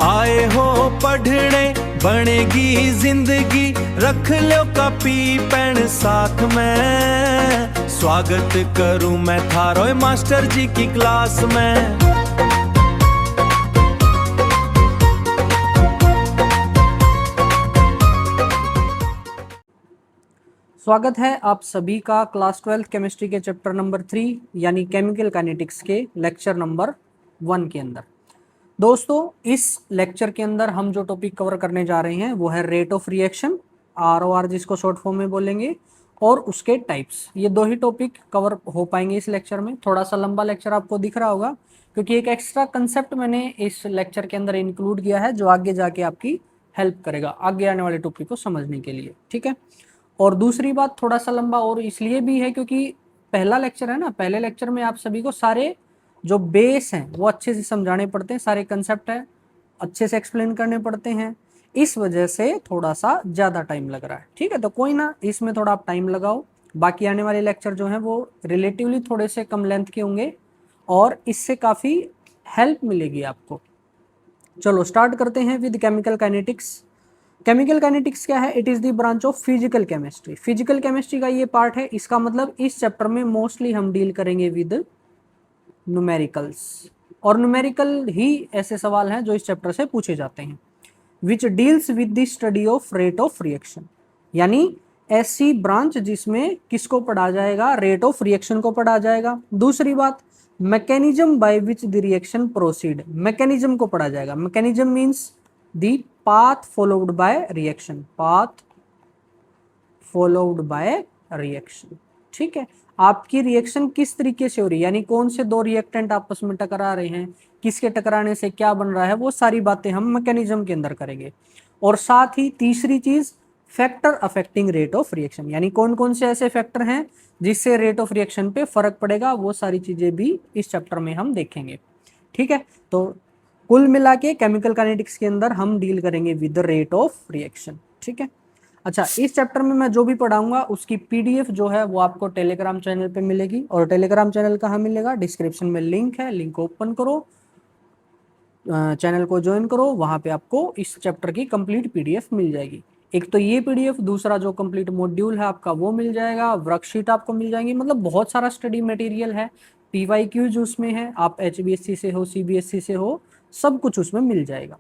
आए हो पढ़ने बनेगी जिंदगी, रख लो कॉपी पेन साथ में। स्वागत करूं मैं थारो मास्टर जी की क्लास में। स्वागत है आप सभी का क्लास 12 केमिस्ट्री के चैप्टर नंबर 3 यानी केमिकल काइनेटिक्स के लेक्चर नंबर 1 के अंदर। दोस्तों, इस लेक्चर के अंदर हम जो टॉपिक कवर करने जा रहे हैं वो है रेट ऑफ रिएक्शन, ROR जिसको शॉर्ट फॉर्म में बोलेंगे, और उसके टाइप्स। ये दो ही टॉपिक कवर हो पाएंगे इस लेक्चर में। थोड़ा सा लंबा लेक्चर आपको दिख रहा होगा क्योंकि एक एक्स्ट्रा कंसेप्ट मैंने इस लेक्चर के अंदर इंक्लूड किया है जो आगे जाके आपकी हेल्प करेगा आगे आने वाले टॉपिक को समझने के लिए, ठीक है। और दूसरी बात, थोड़ा सा लंबा और इसलिए भी है क्योंकि पहला लेक्चर है ना, पहले लेक्चर में आप सभी को सारे जो बेस हैं वो अच्छे से समझाने पड़ते हैं, सारे कंसेप्ट है अच्छे से एक्सप्लेन करने पड़ते हैं, इस वजह से थोड़ा सा ज़्यादा टाइम लग रहा है, ठीक है। तो कोई ना, इसमें थोड़ा आप टाइम लगाओ। बाकी आने वाले लेक्चर जो हैं वो रिलेटिवली थोड़े से कम लेंथ के होंगे और इससे काफ़ी हेल्प मिलेगी आपको। चलो स्टार्ट करते हैं with chemical kinetics. Chemical kinetics क्या है? It is the branch of physical chemistry. Physical chemistry का ये पार्ट है। इसका मतलब इस चैप्टर में मोस्टली हम डील करेंगे विद न्यूमेरिकल्स, और न्यूमेरिकल ही ऐसे सवाल हैं जो इस चैप्टर से पूछे जाते हैं। Which deals with the study of rate of reaction, यानी ऐसी ब्रांच जिसमें किसको पढ़ा जाएगा? रेट ऑफ रिएक्शन को पढ़ा जाएगा। दूसरी बात, mechanism by which the reaction proceed, mechanism को पढ़ा जाएगा। Mechanism means the path followed by reaction, path followed by reaction, ठीक है। आपकी रिएक्शन किस तरीके से हो रही है, यानी कौन से दो रिएक्टेंट आपस में टकरा रहे हैं, किसके टकराने से क्या बन रहा है, वो सारी बातें हम मैकेनिज्म के अंदर करेंगे। और साथ ही तीसरी चीज, factor affecting rate of reaction, यानी कौन कौन से ऐसे फैक्टर हैं जिससे रेट ऑफ रिएक्शन पे फर्क पड़ेगा, वो सारी चीजें भी इस चैप्टर में हम देखेंगे, ठीक है। तो कुल मिला के केमिकल काइनेटिक्स के अंदर हम डील करेंगे with the rate of reaction, ठीक है। अच्छा, इस चैप्टर में मैं जो भी पढ़ाऊंगा उसकी PDF जो है वो आपको टेलीग्राम चैनल पे मिलेगी। और टेलीग्राम चैनल कहाँ मिलेगा? डिस्क्रिप्शन में लिंक है, लिंक ओपन करो, चैनल को ज्वाइन करो, वहां पे आपको इस चैप्टर की कंप्लीट PDF मिल जाएगी। एक तो ये PDF, दूसरा जो कंप्लीट मॉड्यूल है आपका वो मिल जाएगा, वर्कशीट आपको मिल जाएंगी, मतलब बहुत सारा स्टडी मटेरियल है। PYQ उसमें है, आप HBSC से हो, CBSC से हो, सब कुछ उसमें मिल जाएगा।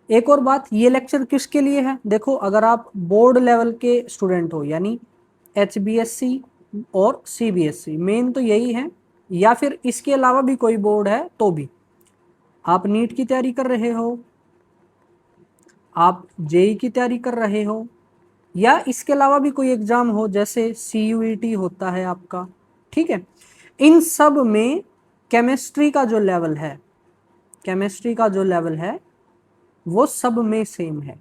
एक और बात, ये लेक्चर किसके लिए है? देखो, अगर आप बोर्ड लेवल के स्टूडेंट हो, यानी HBSC और CBSC, मेन तो यही है, या फिर इसके अलावा भी कोई बोर्ड है तो भी, आप नीट की तैयारी कर रहे हो, आप JEE की तैयारी कर रहे हो, या इसके अलावा भी कोई एग्जाम हो जैसे CUET होता है आपका, ठीक है। इन सब में केमिस्ट्री का जो लेवल है, केमिस्ट्री का जो लेवल है वो सब में सेम है।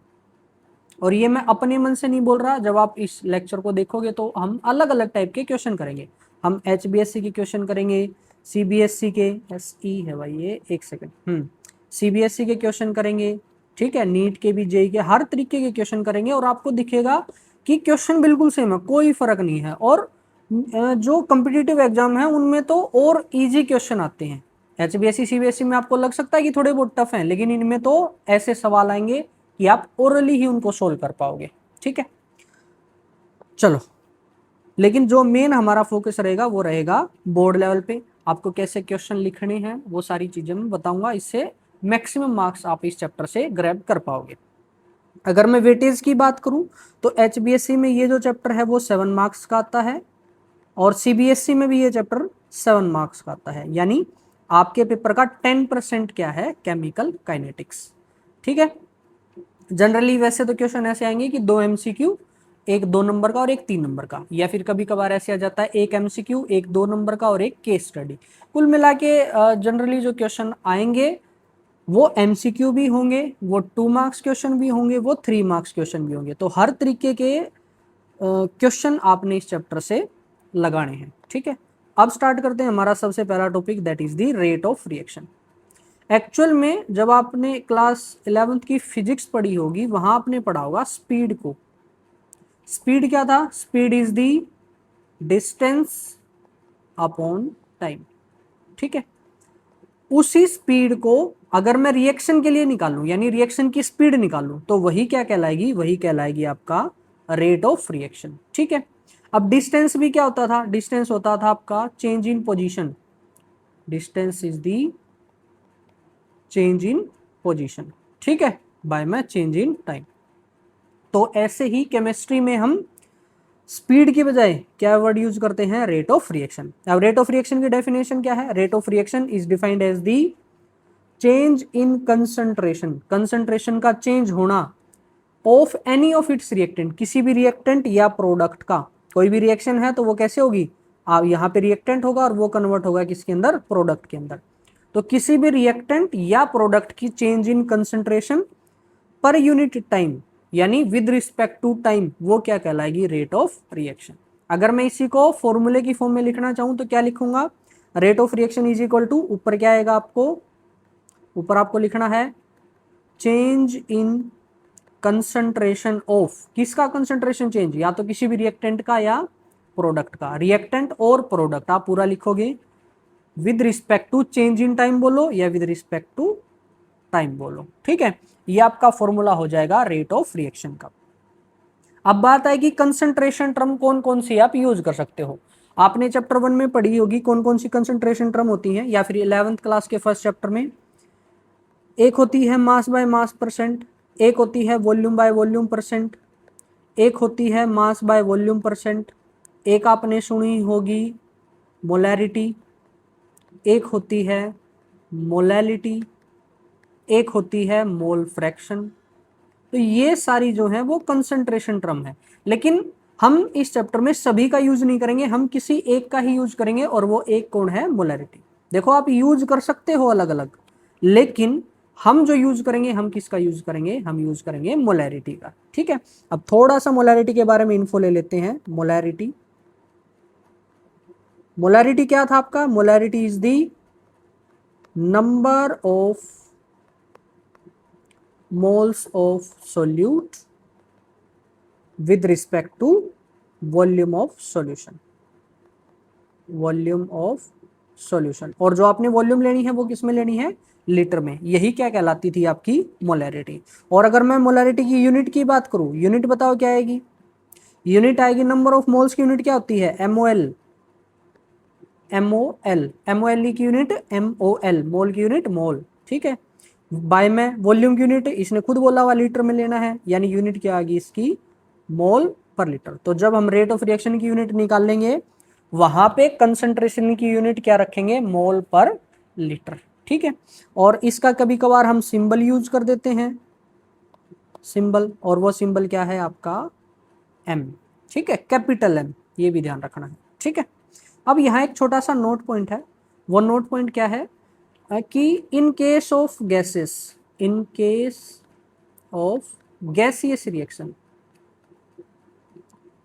और ये मैं अपने मन से नहीं बोल रहा, जब आप इस लेक्चर को देखोगे तो हम अलग अलग टाइप के क्वेश्चन करेंगे। हम HBSC के क्वेश्चन करेंगे, CBSC के, SE है भाई ये, एक सेकंड, CBSC के क्वेश्चन करेंगे, ठीक है, नीट के भी, JEE के, हर तरीके के क्वेश्चन करेंगे, और आपको दिखेगा कि क्वेश्चन बिल्कुल सेम है, कोई फर्क नहीं है। और जो कॉम्पिटिटिव एग्जाम है उनमें तो और ईजी क्वेश्चन आते हैं। HBSC CBSC में आपको लग सकता है कि थोड़े बहुत टफ हैं, लेकिन इनमें तो ऐसे सवाल आएंगे कि आप ओरली ही उनको सोल्व कर पाओगे, ठीक है। चलो, लेकिन जो मेन हमारा फोकस रहेगा वो रहेगा बोर्ड लेवल पे। आपको कैसे क्वेश्चन लिखने हैं वो सारी चीजें मैं बताऊंगा, इससे मैक्सिमम मार्क्स आप इस चैप्टर से ग्रैब कर पाओगे। अगर मैं वेटेज की बात करूं तो HBSC में ये जो चैप्टर है वो 7 मार्क्स का आता है, और CBSC में भी ये चैप्टर 7 मार्क्स का आता है, यानी आपके पेपर का 10% क्या है? केमिकल काइनेटिक्स, ठीक है। जनरली वैसे तो क्वेश्चन ऐसे आएंगे कि 2 MCQ, एक 2 नंबर का और एक 3 नंबर का, या फिर कभी कभार ऐसे आ जाता है एक MCQ, एक 2 नंबर का और एक केस स्टडी। कुल मिला के जनरली जो क्वेश्चन आएंगे वो MCQ भी होंगे, वो 2 मार्क्स क्वेश्चन भी होंगे, वो 3 मार्क्स क्वेश्चन भी होंगे। तो हर तरीके के क्वेश्चन आपने इस चैप्टर से लगाने हैं, ठीक है। अब स्टार्ट करते हैं हमारा सबसे पहला topic, that is the rate of reaction. Actual में जब आपने क्लास 11th की फिजिक्स पढ़ी होगी वहां आपने पढ़ा होगा स्पीड को। स्पीड क्या था? Speed is the distance upon time, ठीक है। उसी स्पीड को अगर मैं रिएक्शन के लिए निकालूं, यानी रिएक्शन की स्पीड निकालूं, तो वही क्या कहलाएगी, वही कहलाएगी आपका रेट ऑफ रिएक्शन। ठीक है। अब डिस्टेंस भी क्या होता था, डिस्टेंस होता था आपका change in position, distance is the change in position, ठीक है, बाय में चेंज इन टाइम। तो ऐसे ही केमिस्ट्री में हम स्पीड की बजाय क्या वर्ड यूज करते हैं, रेट ऑफ रिएक्शन। अब रेट ऑफ रिएक्शन की डेफिनेशन क्या है, rate of reaction is defined as the change in concentration, concentration का चेंज होना of any of its reactant, किसी भी रिएक्टेंट या प्रोडक्ट का। कोई भी रिएक्शन है तो वो कैसे होगी, यहाँ पे रिएक्टेंट होगा और वो कन्वर्ट होगा किसके अंदर, प्रोडक्ट के अंदर। तो किसी भी रिएक्टेंट या प्रोडक्ट की change in concentration per unit time, यानी विद रिस्पेक्ट टू टाइम, वो क्या कहलाएगी, रेट ऑफ रिएक्शन। अगर मैं इसी को फॉर्मूले की फॉर्म में लिखना चाहूं तो क्या लिखूंगा, rate of reaction is equal to, ऊपर क्या आएगा आपको, ऊपर आपको लिखना है चेंज इन कंसंट्रेशन ऑफ, किसका कंसंट्रेशन चेंज, या तो किसी भी रिएक्टेंट का या प्रोडक्ट का, रिएक्टेंट और प्रोडक्ट आप पूरा लिखोगे, with respect to change in time बोलो या विद रिस्पेक्ट टू टाइम बोलो। ठीक है, ये आपका फॉर्मूला हो जाएगा रेट ऑफ रिएक्शन का। अब बात आएगी कंसंट्रेशन टर्म कौन कौन सी आप यूज कर सकते हो। आपने चैप्टर 1 में पढ़ी होगी कौन कौन सी कंसंट्रेशन टर्म होती हैं, या फिर 11th क्लास के फर्स्ट चैप्टर में। एक होती है मास बाय मास परसेंट, एक होती है वॉल्यूम बाय वॉल्यूम परसेंट, एक होती है मास बाय वॉल्यूम परसेंट, एक आपने सुनी होगी मोलैरिटी, एक होती है मोलैलिटी, एक होती है मोल फ्रैक्शन। तो ये सारी जो है वो कंसंट्रेशन टर्म है, लेकिन हम इस चैप्टर में सभी का यूज नहीं करेंगे, हम किसी एक का ही यूज करेंगे, और वो एक कौन है, मोलैरिटी। देखो आप यूज कर सकते हो अलग अलग, लेकिन हम जो यूज करेंगे, हम किसका यूज करेंगे, हम यूज करेंगे मोलैरिटी का। ठीक है, अब थोड़ा सा मोलैरिटी के बारे में इन्फो ले लेते हैं। मोलैरिटी, मोलैरिटी क्या था आपका, molarity is the number of moles of solute with respect to volume of solution, volume of solution। और जो आपने वॉल्यूम लेनी है वो किस में लेनी है, लीटर में। यही क्या कहलाती थी आपकी मोलैरिटी। और अगर मैं मोलैरिटी की यूनिट की बात करूं, यूनिट बताओ क्या आएगी, यूनिट आएगी नंबर ऑफ मोल्स की यूनिट क्या होती है, MOL, MOL, MOL की यूनिट MOL, मोल की यूनिट मोल। ठीक है, बाय में वॉल्यूम की यूनिट इसने खुद बोला हुआ लीटर में लेना है, यानी यूनिट क्या आ गई इसकी, मोल पर लीटर। तो जब हम रेट ऑफ रिएक्शन की यूनिट निकाल लेंगे, वहां पे कंसंट्रेशन की यूनिट क्या रखेंगे, मोल पर लीटर। ठीक है, और इसका कभी कभार हम सिंबल यूज कर देते हैं, सिंबल, और वो सिंबल क्या है आपका M। ठीक है, कैपिटल M, ये भी ध्यान रखना है। ठीक है, अब यहाँ एक छोटा सा नोट पॉइंट है। वो नोट पॉइंट क्या है कि in case of gases, in case of gaseous reaction,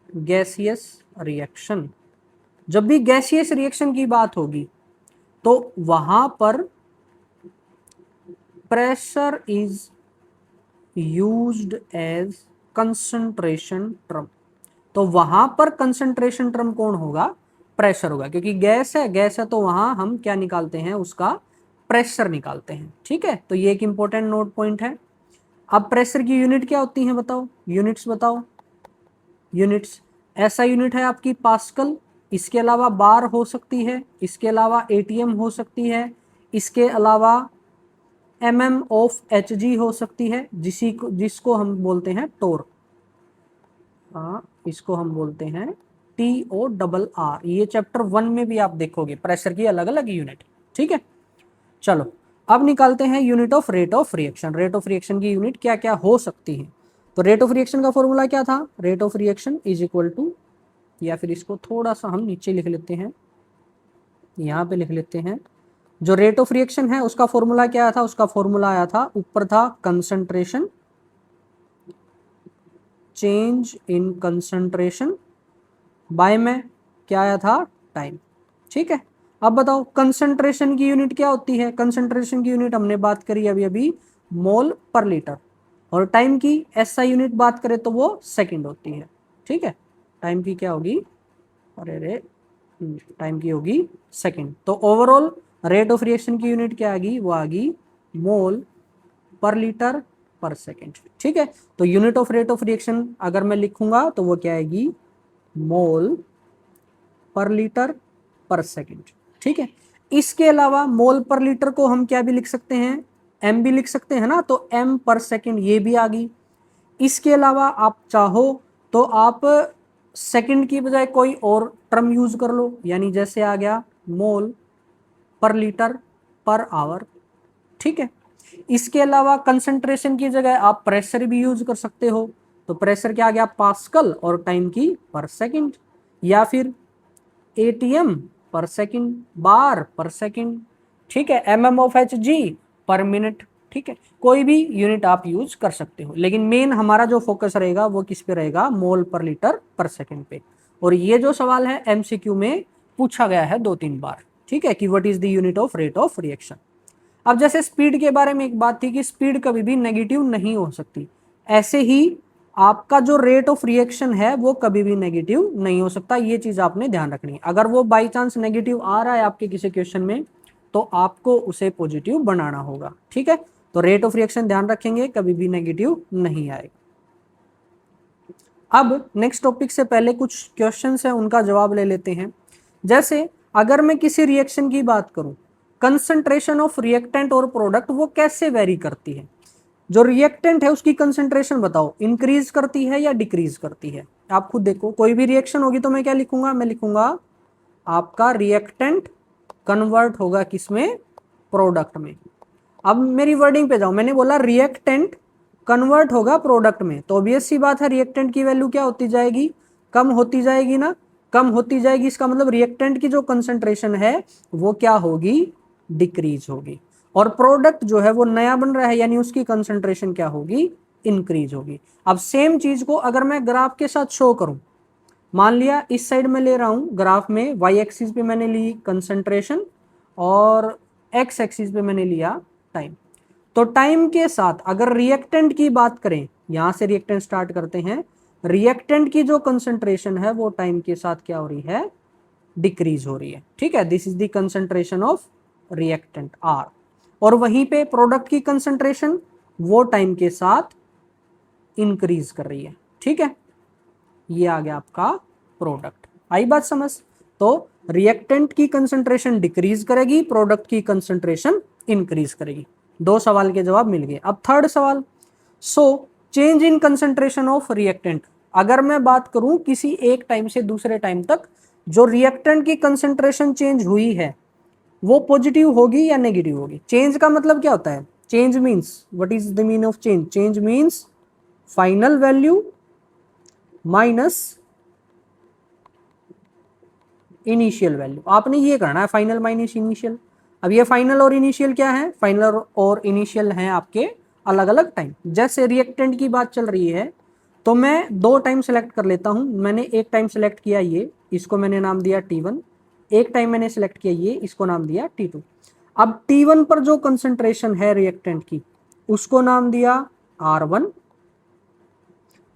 gaseous reaction, जब भी गैसियस रिएक्शन की बात होगी तो वहां पर pressure is used as concentration term. तो वहां पर कंसंट्रेशन टर्म कौन होगा, प्रेशर होगा, क्योंकि गैस है, गैस है तो वहां हम क्या निकालते हैं, उसका प्रेशर निकालते हैं। ठीक है, तो ये एक इंपॉर्टेंट नोट पॉइंट है। अब प्रेशर की यूनिट क्या होती है बताओ, यूनिट्स बताओ, यूनिट्स। ऐसा यूनिट है आपकी पास्कल, इसके अलावा बार हो सकती है, इसके अलावा ATM हो सकती है, इसके अलावा mm ऑफ Hg हो सकती है, जिसको हम बोलते हैं टोर, हाँ इसको हम बोलते हैं TORR। ये चैप्टर 1 में भी आप देखोगे प्रेशर की अलग अलग यूनिट। ठीक है, चलो अब निकालते हैं unit of rate of reaction. Rate of reaction की यूनिट क्या क्या हो सकती है। तो रेट ऑफ रिएक्शन का फॉर्मूला क्या था, rate of reaction is equal to, या फिर इसको थोड़ा सा हम नीचे लिख लेते हैं, यहाँ पे लिख लेते हैं। जो रेट ऑफ रिएक्शन है उसका फॉर्मूला क्या आया था, उसका फॉर्मूला आया था, ऊपर था concentration, change in concentration, by में क्या आया था, टाइम। ठीक है, अब बताओ कंसंट्रेशन की यूनिट क्या होती है, कंसंट्रेशन की यूनिट हमने बात करी अभी अभी, मोल पर लीटर, और टाइम की SI यूनिट बात करें तो वो सेकंड होती है। ठीक है, टाइम की क्या होगी, अरे रे टाइम की होगी सेकंड। तो ओवरऑल रेट ऑफ रिएक्शन की यूनिट क्या आ गई, वो आ गई मोल पर लीटर पर सेकेंड। ठीक है, तो unit of rate of reaction अगर मैं लिखूंगा तो वो क्या आएगी, मोल पर लीटर पर सेकेंड। ठीक है, इसके अलावा मोल पर लीटर को हम क्या भी लिख सकते हैं, एम भी लिख सकते हैं ना, तो एम पर सेकेंड ये भी आ गई। इसके अलावा आप चाहो तो आप सेकंड की बजाय कोई और टर्म यूज कर लो, यानी जैसे आ गया मोल पर लीटर पर आवर। ठीक है, इसके अलावा कंसंट्रेशन की जगह आप प्रेशर भी यूज कर सकते हो, तो प्रेशर क्या आ गया, पास्कल, और टाइम की पर सेकंड, या फिर एटीएम पर सेकंड, बार पर सेकंड। ठीक है, एमएम ऑफ एच जी पर मिनट। ठीक है, कोई भी यूनिट आप यूज कर सकते हो, लेकिन मेन हमारा जो फोकस रहेगा वो किस पे रहेगा, मोल पर लीटर पर सेकंड पे। और ये जो सवाल है एमसीक्यू में पूछा गया है 2-3 बार। ठीक है, कि what is the unit of rate of reaction. अब जैसे स्पीड के बारे में एक बात थी कि स्पीड कभी भी नेगेटिव नहीं हो सकती, ऐसे ही आपका जो रेट ऑफ रिएक्शन है वो कभी भी नेगेटिव नहीं हो सकता, ये चीज आपने ध्यान रखनी है। अगर वो बाई चांस नेगेटिव आ रहा है आपके किसी क्वेश्चन में तो आपको उसे पॉजिटिव बनाना होगा। ठीक है, तो रेट ऑफ रिएक्शन ध्यान रखेंगे, कभी भी नेगेटिव नहीं आएगा। अब नेक्स्ट टॉपिक से पहले कुछ क्वेश्चंस है उनका जवाब ले लेते हैं। जैसे अगर मैं किसी रिएक्शन की बात करूं, कंसंट्रेशन ऑफ रिएक्टेंट और प्रोडक्ट वो कैसे वेरी करती है, जो रिएक्टेंट है उसकी कंसंट्रेशन बताओ, इंक्रीज करती है या डिक्रीज करती है। आप खुद देखो, कोई भी रिएक्शन होगी तो मैं क्या लिखूंगा, मैं लिखूंगा आपका रिएक्टेंट कन्वर्ट होगा किसमें, प्रोडक्ट में। अब मेरी वर्डिंग पे जाओ, मैंने बोला रिएक्टेंट कन्वर्ट होगा प्रोडक्ट में, तो ऑब्वियस सी बात है रिएक्टेंट की वैल्यू क्या होती जाएगी, कम होती जाएगी ना, कम होती जाएगी। इसका मतलब रिएक्टेंट की जो कंसंट्रेशन है वो क्या होगी, डिक्रीज होगी। और प्रोडक्ट जो है वो नया बन रहा है, यानी उसकी कंसंट्रेशन क्या होगी, इंक्रीज होगी। अब सेम चीज को अगर मैं ग्राफ के साथ शो करूं, मान लिया इस साइड में ले रहा हूं ग्राफ में, वाई एक्सिस पे मैंने ली कंसंट्रेशन और एक्स एक्सिस पे मैंने लिया टाइम। तो टाइम के साथ अगर रिएक्टेंट की बात करें, यहां से रिएक्टेंट स्टार्ट करते हैं, रिएक्टेंट की जो कंसंट्रेशन है वो टाइम के साथ क्या हो रही है, डिक्रीज हो रही है। ठीक है, this is the concentration of reactant R. और वहीं पे प्रोडक्ट की कंसंट्रेशन वो टाइम के साथ इंक्रीज कर रही है। ठीक है, ये आ गया आपका प्रोडक्ट। आई बात समझ, तो रिएक्टेंट की कंसंट्रेशन डिक्रीज करेगी, प्रोडक्ट की कंसंट्रेशन इंक्रीज करेगी। 2 सवाल के जवाब मिल गए। अब थर्ड सवाल, so change in concentration of reactant. अगर मैं बात करूं किसी एक टाइम से दूसरे टाइम तक जो रिएक्टेंट की कंसंट्रेशन चेंज हुई है वो पॉजिटिव होगी या नेगेटिव होगी। चेंज का मतलब क्या होता है, change means, what is the mean of change, change means final value minus initial value. आपने ये करना है, फाइनल माइनस इनिशियल। अब ये फाइनल और इनिशियल क्या है, फाइनल और इनिशियल हैं आपके अलग अलग टाइम। जैसे रिएक्टेंट की बात चल रही है तो मैं 2 टाइम सेलेक्ट कर लेता हूं। मैंने एक टाइम सेलेक्ट किया ये, इसको मैंने नाम दिया T1, एक टाइम मैंने सेलेक्ट किया ये, इसको नाम दिया T2। अब T1 पर जो कंसंट्रेशन है रिएक्टेंट की उसको नाम दिया R1,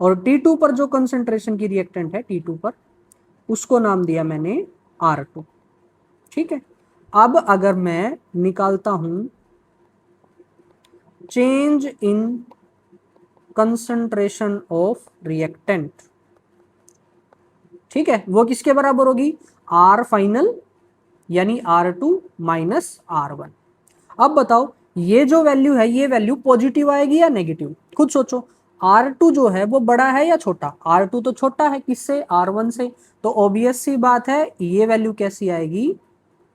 और T2 पर जो कंसंट्रेशन की रिएक्टेंट है T2 पर उसको नाम दिया मैंने R2। ठीक है, अब अगर मैं निकालता हूं change in concentration of reactant, ठीक है, वो किसके बराबर होगी, R फाइनल यानी R2 माइनस R1। अब बताओ ये जो वैल्यू है ये वैल्यू पॉजिटिव आएगी या नेगेटिव, खुद सोचो। R2 जो है वो बड़ा है या छोटा, R2 तो छोटा है किससे, R1 से, तो ऑब्वियस सी बात है ये वैल्यू कैसी आएगी,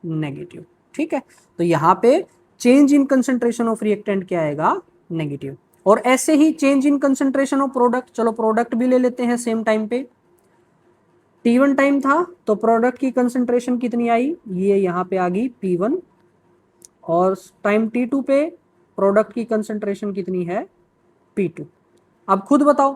नेगेटिव। ठीक है, तो यहाँ पे change in concentration of reactant क्या आएगा, नेगेटिव। और ऐसे ही change in concentration of product, चलो प्रोडक्ट भी ले लेते हैं सेम टाइम पे। T1 टाइम था तो प्रोडक्ट की कंसंट्रेशन कितनी आई, ये यहाँ पे आ गई P1, और टाइम T2 पे प्रोडक्ट की कंसंट्रेशन कितनी है, P2। अब खुद बताओ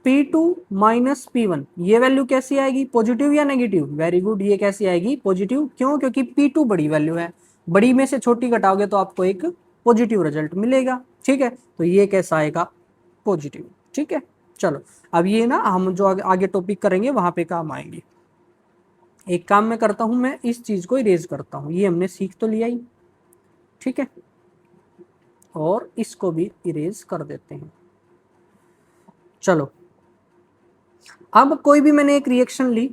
P2 माइनस P1 ये वैल्यू कैसी आएगी, पॉजिटिव या नेगेटिव, वेरी गुड, ये कैसी आएगी, पॉजिटिव। क्यों, क्योंकि P2 बड़ी वैल्यू है, बड़ी में से छोटी घटाओगे तो आपको एक पॉजिटिव रिजल्ट मिलेगा। ठीक है, तो ये कैसा आएगा, पॉजिटिव। ठीक है, चलो अब ये ना हम जो आगे टॉपिक करेंगे वहां पे काम आएंगे। एक काम मैं करता हूं, मैं इस चीज को इरेज करता हूं, ये हमने सीख तो लिया ही, ठीक है, और इसको भी इरेज कर देते हैं। चलो, अब कोई भी मैंने एक रिएक्शन ली,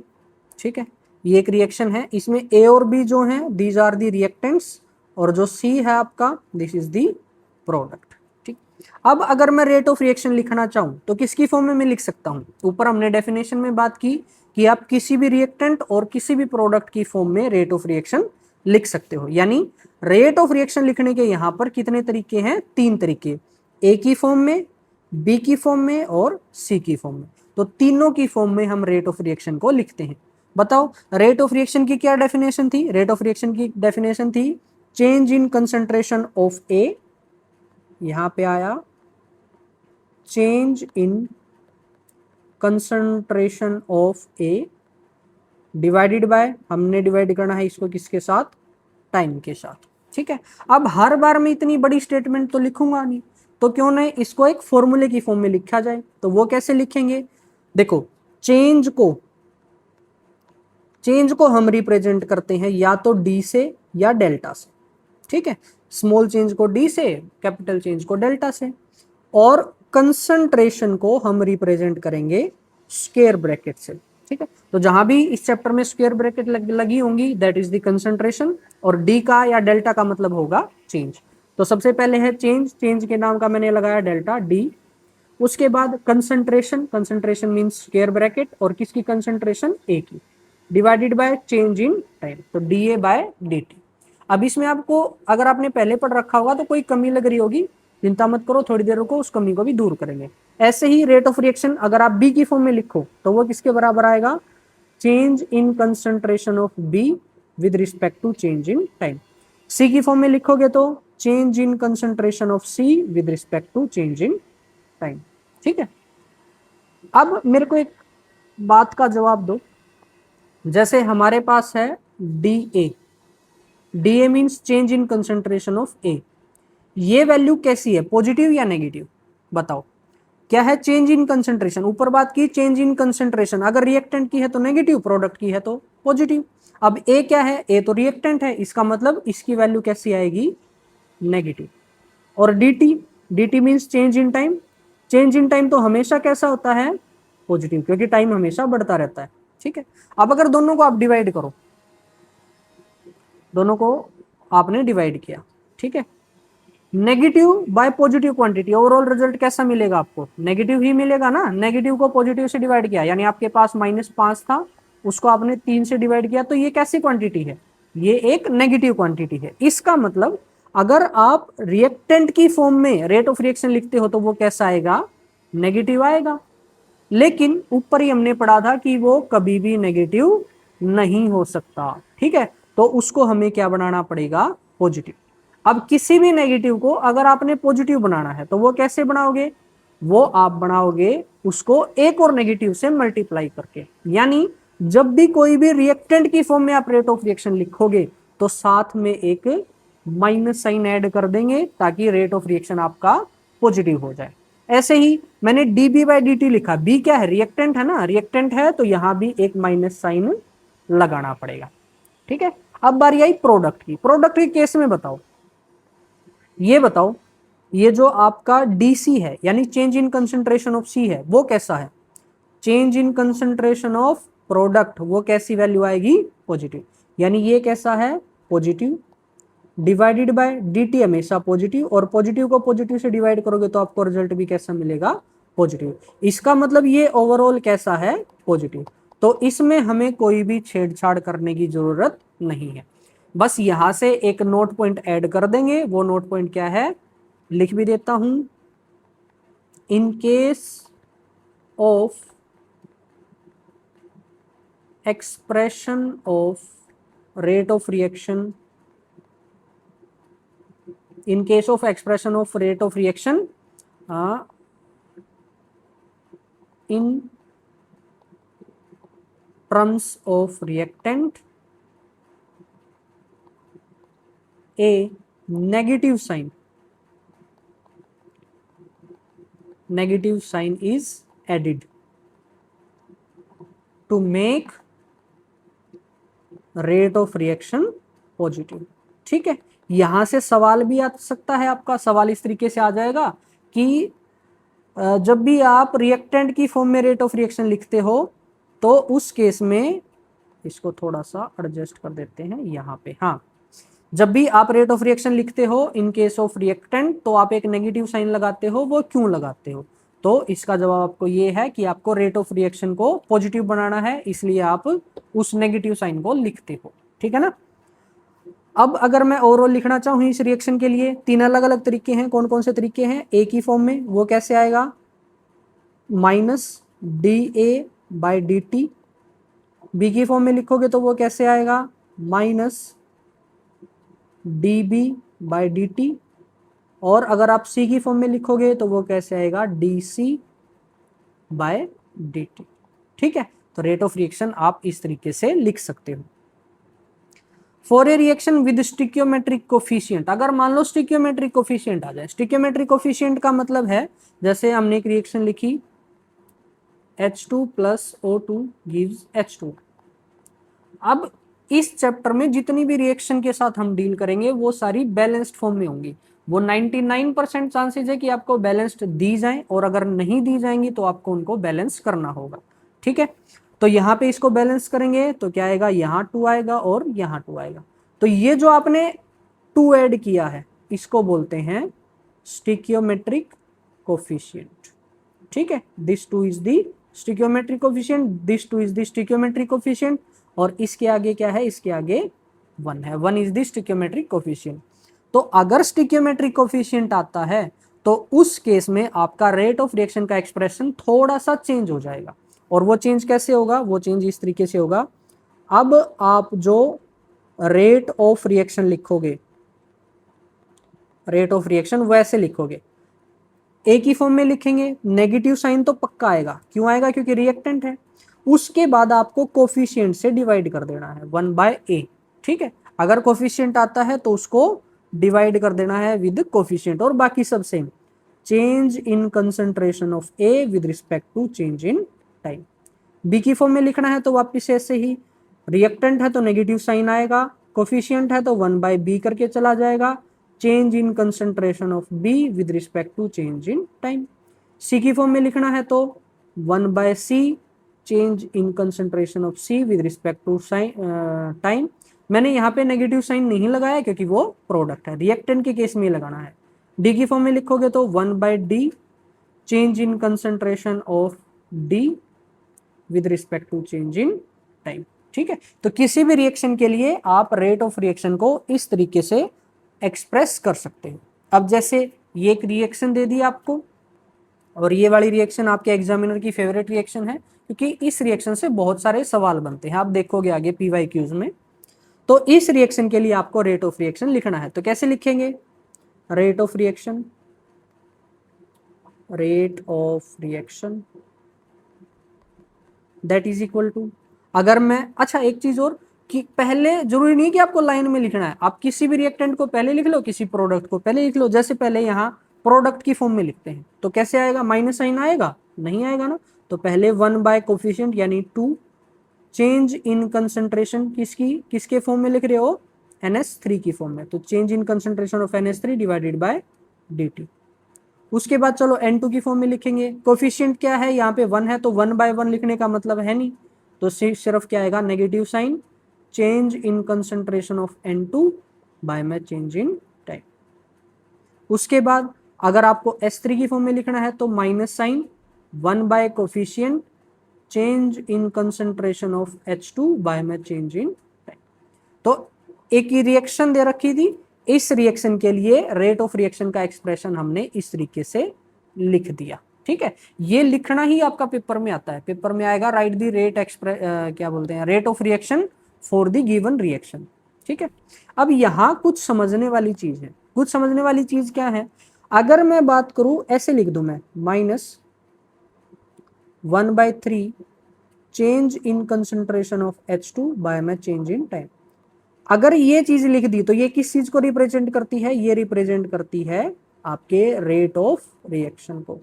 ठीक है, ये एक रिएक्शन है, इसमें ए और बी जो हैं दीज आर दी रिएक्टेंट्स, और जो सी है आपका दिस इज दी प्रोडक्ट, ठीक। अब अगर मैं रेट ऑफ रिएक्शन लिखना चाहूं तो किसकी फॉर्म में मैं लिख सकता हूं? ऊपर हमने डेफिनेशन में बात की कि आप किसी भी रिएक्टेंट और किसी भी प्रोडक्ट की फॉर्म में रेट ऑफ रिएक्शन लिख सकते हो। यानी रेट ऑफ रिएक्शन लिखने के यहां पर कितने तरीके हैं? 3 तरीके, ए की फॉर्म में, बी की फॉर्म में और सी की फॉर्म में। तो तीनों की फॉर्म में हम रेट ऑफ रिएक्शन को लिखते हैं। बताओ रेट ऑफ रिएक्शन की क्या डेफिनेशन थी? रेट ऑफ रिएक्शन की डेफिनेशन थी चेंज इन कंसंट्रेशन ऑफ ए, यहां पे आया change in concentration of A divided by, हमने डिवाइड करना है इसको किसके साथ? टाइम के साथ, ठीक है। अब हर बार मैं इतनी बड़ी स्टेटमेंट तो लिखूंगा नहीं, तो क्यों नहीं इसको एक फॉर्मूले की फॉर्म में लिखा जाए। तो वो कैसे लिखेंगे? देखो, चेंज को हम रिप्रेजेंट करते हैं या तो डी से या डेल्टा से, ठीक है। स्मॉल चेंज को डी से, कैपिटल चेंज को डेल्टा से, और कंसंट्रेशन को हम रिप्रेजेंट करेंगे स्क्वायर ब्रैकेट से, ठीक है। तो जहां भी इस चैप्टर में स्क्वायर ब्रैकेट लगी होंगी दैट इज द कंसंट्रेशन, और डी का या डेल्टा का मतलब होगा चेंज। तो सबसे पहले है चेंज के नाम का मैंने लगाया डेल्टा डी। उसके बाद कंसंट्रेशन मींस स्क्वायर ब्रैकेट, और किसकी कंसंट्रेशन? ए की, divided by change in time, तो D A by D T. अब इसमें आपको अगर आपने पहले पढ़ रखा होगा तो कोई कमी लग रही होगी, चिंता मत करो, थोड़ी देर रुको, उस कमी को भी दूर करेंगे। ऐसे ही रेट ऑफ रिएक्शन अगर आप बी की फॉर्म में लिखो तो वो किसके बराबर आएगा? Change in concentration of B with respect to change in time. C की फॉर्म में लिखोगे तो change in concentration of C with respect to change in time, ठीक है। अब मेरे को एक बात का जवाब दो, जैसे हमारे पास है d A means change in concentration of A, ये वैल्यू कैसी है? पॉजिटिव या नेगेटिव? बताओ क्या है? चेंज इन कंसंट्रेशन, ऊपर बात की चेंज इन कंसंट्रेशन, अगर रिएक्टेंट की है तो नेगेटिव, प्रोडक्ट की है तो पॉजिटिव। अब ए क्या है? ए तो रिएक्टेंट है, इसका मतलब इसकी वैल्यू कैसी आएगी? नेगेटिव। और D T means change in time, change in time तो हमेशा कैसा होता है? पॉजिटिव, क्योंकि टाइम हमेशा बढ़ता रहता है, ठीक है। अब अगर दोनों को आप डिवाइड करो, दोनों को आपने डिवाइड किया, ठीक है, negative bye positive quantity, overall result कैसा मिलेगा आपको? नेगेटिव ही मिलेगा ना। नेगेटिव को पॉजिटिव से डिवाइड किया, यानी आपके पास -5 था, उसको आपने 3 से डिवाइड किया, तो ये कैसी क्वांटिटी है? ये एक नेगेटिव क्वांटिटी है। इसका मतलब अगर आप रिएक्टेंट की फॉर्म में रेट ऑफ रिएक्शन लिखते हो तो वो कैसा आएगा? नेगेटिव आएगा। लेकिन ऊपर ही हमने पढ़ा था कि वो कभी भी नेगेटिव नहीं हो सकता, ठीक है। तो उसको हमें क्या बनाना पड़ेगा? पॉजिटिव। अब किसी भी नेगेटिव को अगर आपने पॉजिटिव बनाना है तो वो कैसे बनाओगे? वो आप बनाओगे उसको एक और नेगेटिव से मल्टीप्लाई करके। यानी जब भी कोई भी रिएक्टेंट की फॉर्म में आप रेट ऑफ रिएक्शन लिखोगे तो साथ में एक माइनस साइन ऐड कर देंगे ताकि रेट ऑफ रिएक्शन आपका पॉजिटिव हो जाए। ऐसे ही मैंने dB बाई डी टी लिखा, बी क्या है? रिएक्टेंट है ना, रिएक्टेंट है तो यहां भी एक माइनस साइन लगाना पड़ेगा, ठीक है। अब बारी आई प्रोडक्ट की। प्रोडक्ट के केस में बताओ, ये बताओ, ये जो आपका DC है यानी change in concentration of C है, वो कैसा है? Change in concentration of product, वो कैसी वैल्यू आएगी? पॉजिटिव। यानी ये कैसा है? पॉजिटिव, डिवाइडेड बाय dt हमेशा पॉजिटिव, और पॉजिटिव को पॉजिटिव से डिवाइड करोगे तो आपको रिजल्ट भी कैसा मिलेगा? पॉजिटिव। इसका मतलब ये ओवरऑल कैसा है? पॉजिटिव। तो इसमें हमें कोई भी छेड़छाड़ करने की जरूरत नहीं है, बस यहां से एक नोट पॉइंट ऐड कर देंगे। वो नोट पॉइंट क्या है? लिख भी देता हूं, in case of expression of rate of reaction, in case of expression of rate of reaction in terms of reactant, a negative sign is added to make rate of reaction positive. ठीक है, यहां से सवाल भी आ सकता है आपका। सवाल इस तरीके से आ जाएगा कि जब भी आप रिएक्टेंट की फॉर्म में रेट ऑफ रिएक्शन लिखते हो तो उस केस में, इसको थोड़ा सा एडजस्ट कर देते हैं यहाँ पे, हाँ, जब भी आप रेट ऑफ रिएक्शन लिखते हो इन केस ऑफ रिएक्टेंट तो आप एक नेगेटिव साइन लगाते हो। वो क्यों लगाते हो? तो इसका जवाब आपको ये है कि आपको रेट ऑफ रिएक्शन को पॉजिटिव बनाना है, इसलिए आप उस नेगेटिव साइन को लिखते हो। ठीक है ना। अब अगर मैं ओवरऑल लिखना चाहूँ इस रिएक्शन के लिए, तीन अलग अलग तरीके हैं। कौन कौन से तरीके हैं? ए की फॉर्म में वो कैसे आएगा? Minus D A by D T. B की फॉर्म में लिखोगे तो वो कैसे आएगा? Minus D B by D T. और अगर आप सी की फॉर्म में लिखोगे तो वो कैसे आएगा? D C by D T. ठीक है, तो रेट ऑफ रिएक्शन आप इस तरीके से लिख सकते हो। For a reaction with stoichiometric coefficient, अगर मान लो स्टिक्योमेट्रिक कोफिशिएंट आ जाए। स्टिक्योमेट्रिक कोफिशिएंट का मतलब है, जैसे हमने एक रिएक्शन लिखी H2 plus O2 gives H2। अब इस चैप्टर में जितनी भी रिएक्शन के साथ हम डील करेंगे वो सारी बैलेंस्ड फॉर्म में होंगी। वो 99% चांसेस है कि आपको बैलेंस्ड दी जाए, और अगर नहीं दी जाएंगी तो आपको उनको बैलेंस करना होगा। ठीक है, तो यहाँ पे इसको बैलेंस करेंगे तो क्या आएगा? यहाँ 2 आएगा और यहाँ 2 आएगा। तो ये जो आपने 2 ऐड किया है इसको बोलते हैं स्टिक्योमेट्रिक कोफिशिएंट। ठीक है, this 2 is the stoichiometric coefficient, this 2 is the stoichiometric coefficient, और इसके आगे क्या है? इसके आगे 1 है। 1 इज द स्टिक्योमेट्रिक कोफिशिएंट। तो अगर स्टिक्योमेट्रिक कोफिशिएंट आता है तो उस केस में आपका रेट ऑफ रिएक्शन का एक्सप्रेशन थोड़ा सा चेंज हो जाएगा। और वो चेंज कैसे होगा? वो चेंज इस तरीके से होगा। अब आप जो रेट ऑफ रिएक्शन लिखोगे, रेट ऑफ रिएक्शन वैसे लिखोगे। ए की फॉर्म में लिखेंगे, नेगेटिव साइन तो पक्का आएगा। क्यों आएगा? क्योंकि रिएक्टेंट है। उसके बाद आपको कोफिशिएंट से डिवाइड कर देना है 1 बाय ए। ठीक है, अगर कोफिशिएंट आता है तो उसको डिवाइड कर देना है विद कोफिशिएंट, और बाकी सब same. Change in concentration of A with respect to change in time. B की फॉर्म में लिखना है तो वापिस ऐसे ही, रिएक्टेंट है तो नेगेटिव साइन आएगा, कोफिशिएंट है तो 1 बाय बी करके चला जाएगा। Change in concentration of B with respect to change in time. C की फॉर्म में लिखना है तो 1 by C change in concentration of C with respect to time. मैंने यहाँ पे नेगेटिव साइन नहीं लगाया क्योंकि वो प्रोडक्ट है, रिएक्टेंट के केस में लगाना है। डी की फॉर्म में लिखोगे तो 1 by D change in concentration of D with respect to change in time. ठीक है, तो किसी भी रिएक्शन के लिए आप रेट ऑफ रिएक्शन को इस तरीके से एक्सप्रेस कर सकते हो। अब जैसे ये एक रिएक्शन दे दी आपको, और ये वाली रिएक्शन आपके एग्जामिनर की फेवरेट रिएक्शन है क्योंकि इस रिएक्शन से बहुत सारे सवाल बनते हैं, आप देखोगे आगे PYQs में। तो इस रिएक्शन के लिए आपको रेट ऑफ रिएक्शन लिखना है, तो कैसे लिखेंगे? Rate of reaction, rate of reaction that is equal to, अगर मैं, अच्छा एक चीज और कि पहले जरूरी नहीं कि आपको लाइन में लिखना है, आप किसी भी रिएक्टेंट को पहले लिख लो, किसी प्रोडक्ट को पहले लिख लो। जैसे पहले यहाँ प्रोडक्ट की फॉर्म में लिखते हैं तो कैसे आएगा? माइनस साइन आएगा? नहीं आएगा ना। तो पहले 1 बाय कोफिशिएंट यानी 2, चेंज इन कंसंट्रेशन किसके फॉर्म में लिख रहे हो? NH3 की फॉर्म में, तो change in concentration of NH3 divided by dt। उसके बाद चलो N2 की फॉर्म में लिखेंगे। कोफिशिएंट क्या है? यहाँ पे 1 है तो 1 बाय 1 लिखने का मतलब है नहीं, तो सिर्फ क्या आएगा? Negative sign, change in concentration of N2 by में चेंज इन टाइम। उसके बाद अगर आपको S3 की फॉर्म में लिखना है तो minus sign, 1 by coefficient, change in concentration of H2 by में चेंज इन टाइम। तो एक ही रिएक्शन दे रखी थी, इस रिएक्शन के लिए रेट ऑफ रिएक्शन का एक्सप्रेशन हमने इस तरीके से लिख दिया। ठीक है, ये लिखना ही आपका पेपर में आता है। पेपर में आएगा राइट दी रेट क्या बोलते हैं, rate of reaction for the given reaction. ठीक है, अब यहाँ कुछ समझने वाली चीज है। कुछ समझने वाली चीज क्या है? अगर मैं बात करूं, ऐसे लिख दूं मैं, minus 1/3 change in concentration of H2 by में चेंज इन टाइम। अगर ये चीज लिख दी तो ये किस चीज को रिप्रेजेंट करती है? ये रिप्रेजेंट करती है आपके रेट ऑफ रिएक्शन को।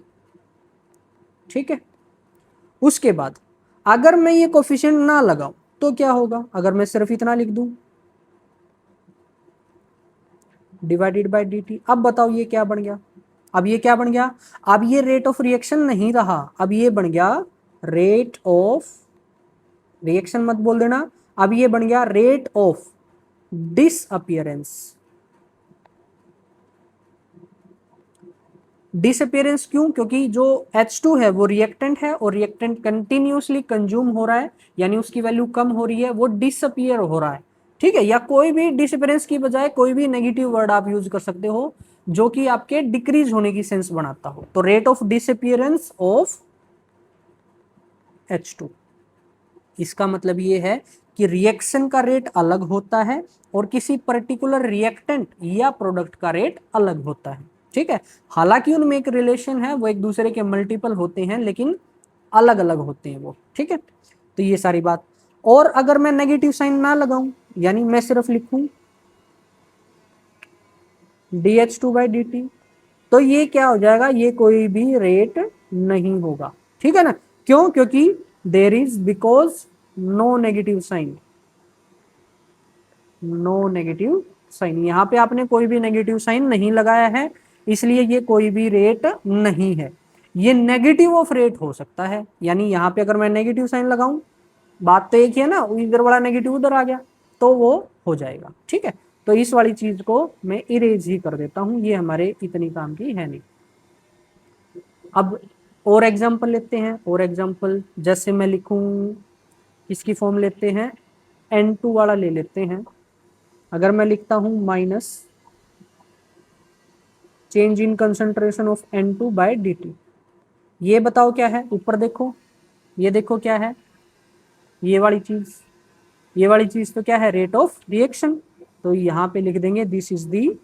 ठीक है, उसके बाद अगर मैं ये कोफिशिएंट ना लगाऊं, तो क्या होगा अगर मैं सिर्फ इतना लिख दूं, डिवाइडेड बाय dt। अब बताओ ये क्या बन गया, अब ये क्या बन गया, अब ये रेट ऑफ रिएक्शन नहीं रहा, अब ये बन गया रेट ऑफ रिएक्शन, मत बोल देना, अब ये बन गया रेट ऑफ डिसअपियरेंस। डिसअपियरेंस क्यों, क्योंकि जो H2 है वो रिएक्टेंट है और रिएक्टेंट कंटिन्यूसली कंज्यूम हो रहा है, यानी उसकी वैल्यू कम हो रही है, वो डिसअपियर हो रहा है। ठीक है, या कोई भी डिसअपियरेंस की बजाय कोई भी नेगेटिव वर्ड आप यूज कर सकते हो जो कि आपके डिक्रीज होने की सेंस बनाता हो। तो rate of disappearance of H2, इसका मतलब ये है कि रिएक्शन का रेट अलग होता है और किसी पर्टिकुलर रिएक्टेंट या प्रोडक्ट का रेट अलग होता है। ठीक है, हालांकि उनमें एक रिलेशन है, वो एक दूसरे के मल्टीपल होते हैं लेकिन अलग अलग होते हैं वो। ठीक है, तो ये सारी बात। और अगर मैं नेगेटिव साइन ना लगाऊं, यानी मैं सिर्फ लिखूं dH2/dt, तो ये क्या हो जाएगा, ये कोई भी रेट नहीं होगा। ठीक है ना, क्यों, क्योंकि there is because no negative sign, no negative sign, यहां पे आपने कोई भी नेगेटिव साइन नहीं लगाया है, इसलिए ये कोई भी रेट नहीं है। ये नेगेटिव ऑफ रेट हो सकता है, यानी यहां पे अगर मैं नेगेटिव साइन लगाऊं, बात तो एक ही है ना, इधर वाला नेगेटिव उधर आ गया तो वो हो जाएगा। ठीक है, तो इस वाली चीज को मैं इरेज ही कर देता हूं, ये हमारे इतनी काम की है नहीं। अब और एग्जांपल लेते हैं, और एग्जांपल जैसे मैं लिखूं, इसकी फॉर्म लेते हैं, N2 वाला ले लेते हैं। अगर मैं लिखता हूं minus change in concentration of N2/dt, ये बताओ क्या है, ऊपर देखो, ये देखो क्या है, ये वाली चीज, ये वाली चीज तो क्या है, रेट ऑफ रिएक्शन। तो यहां पे लिख देंगे this is the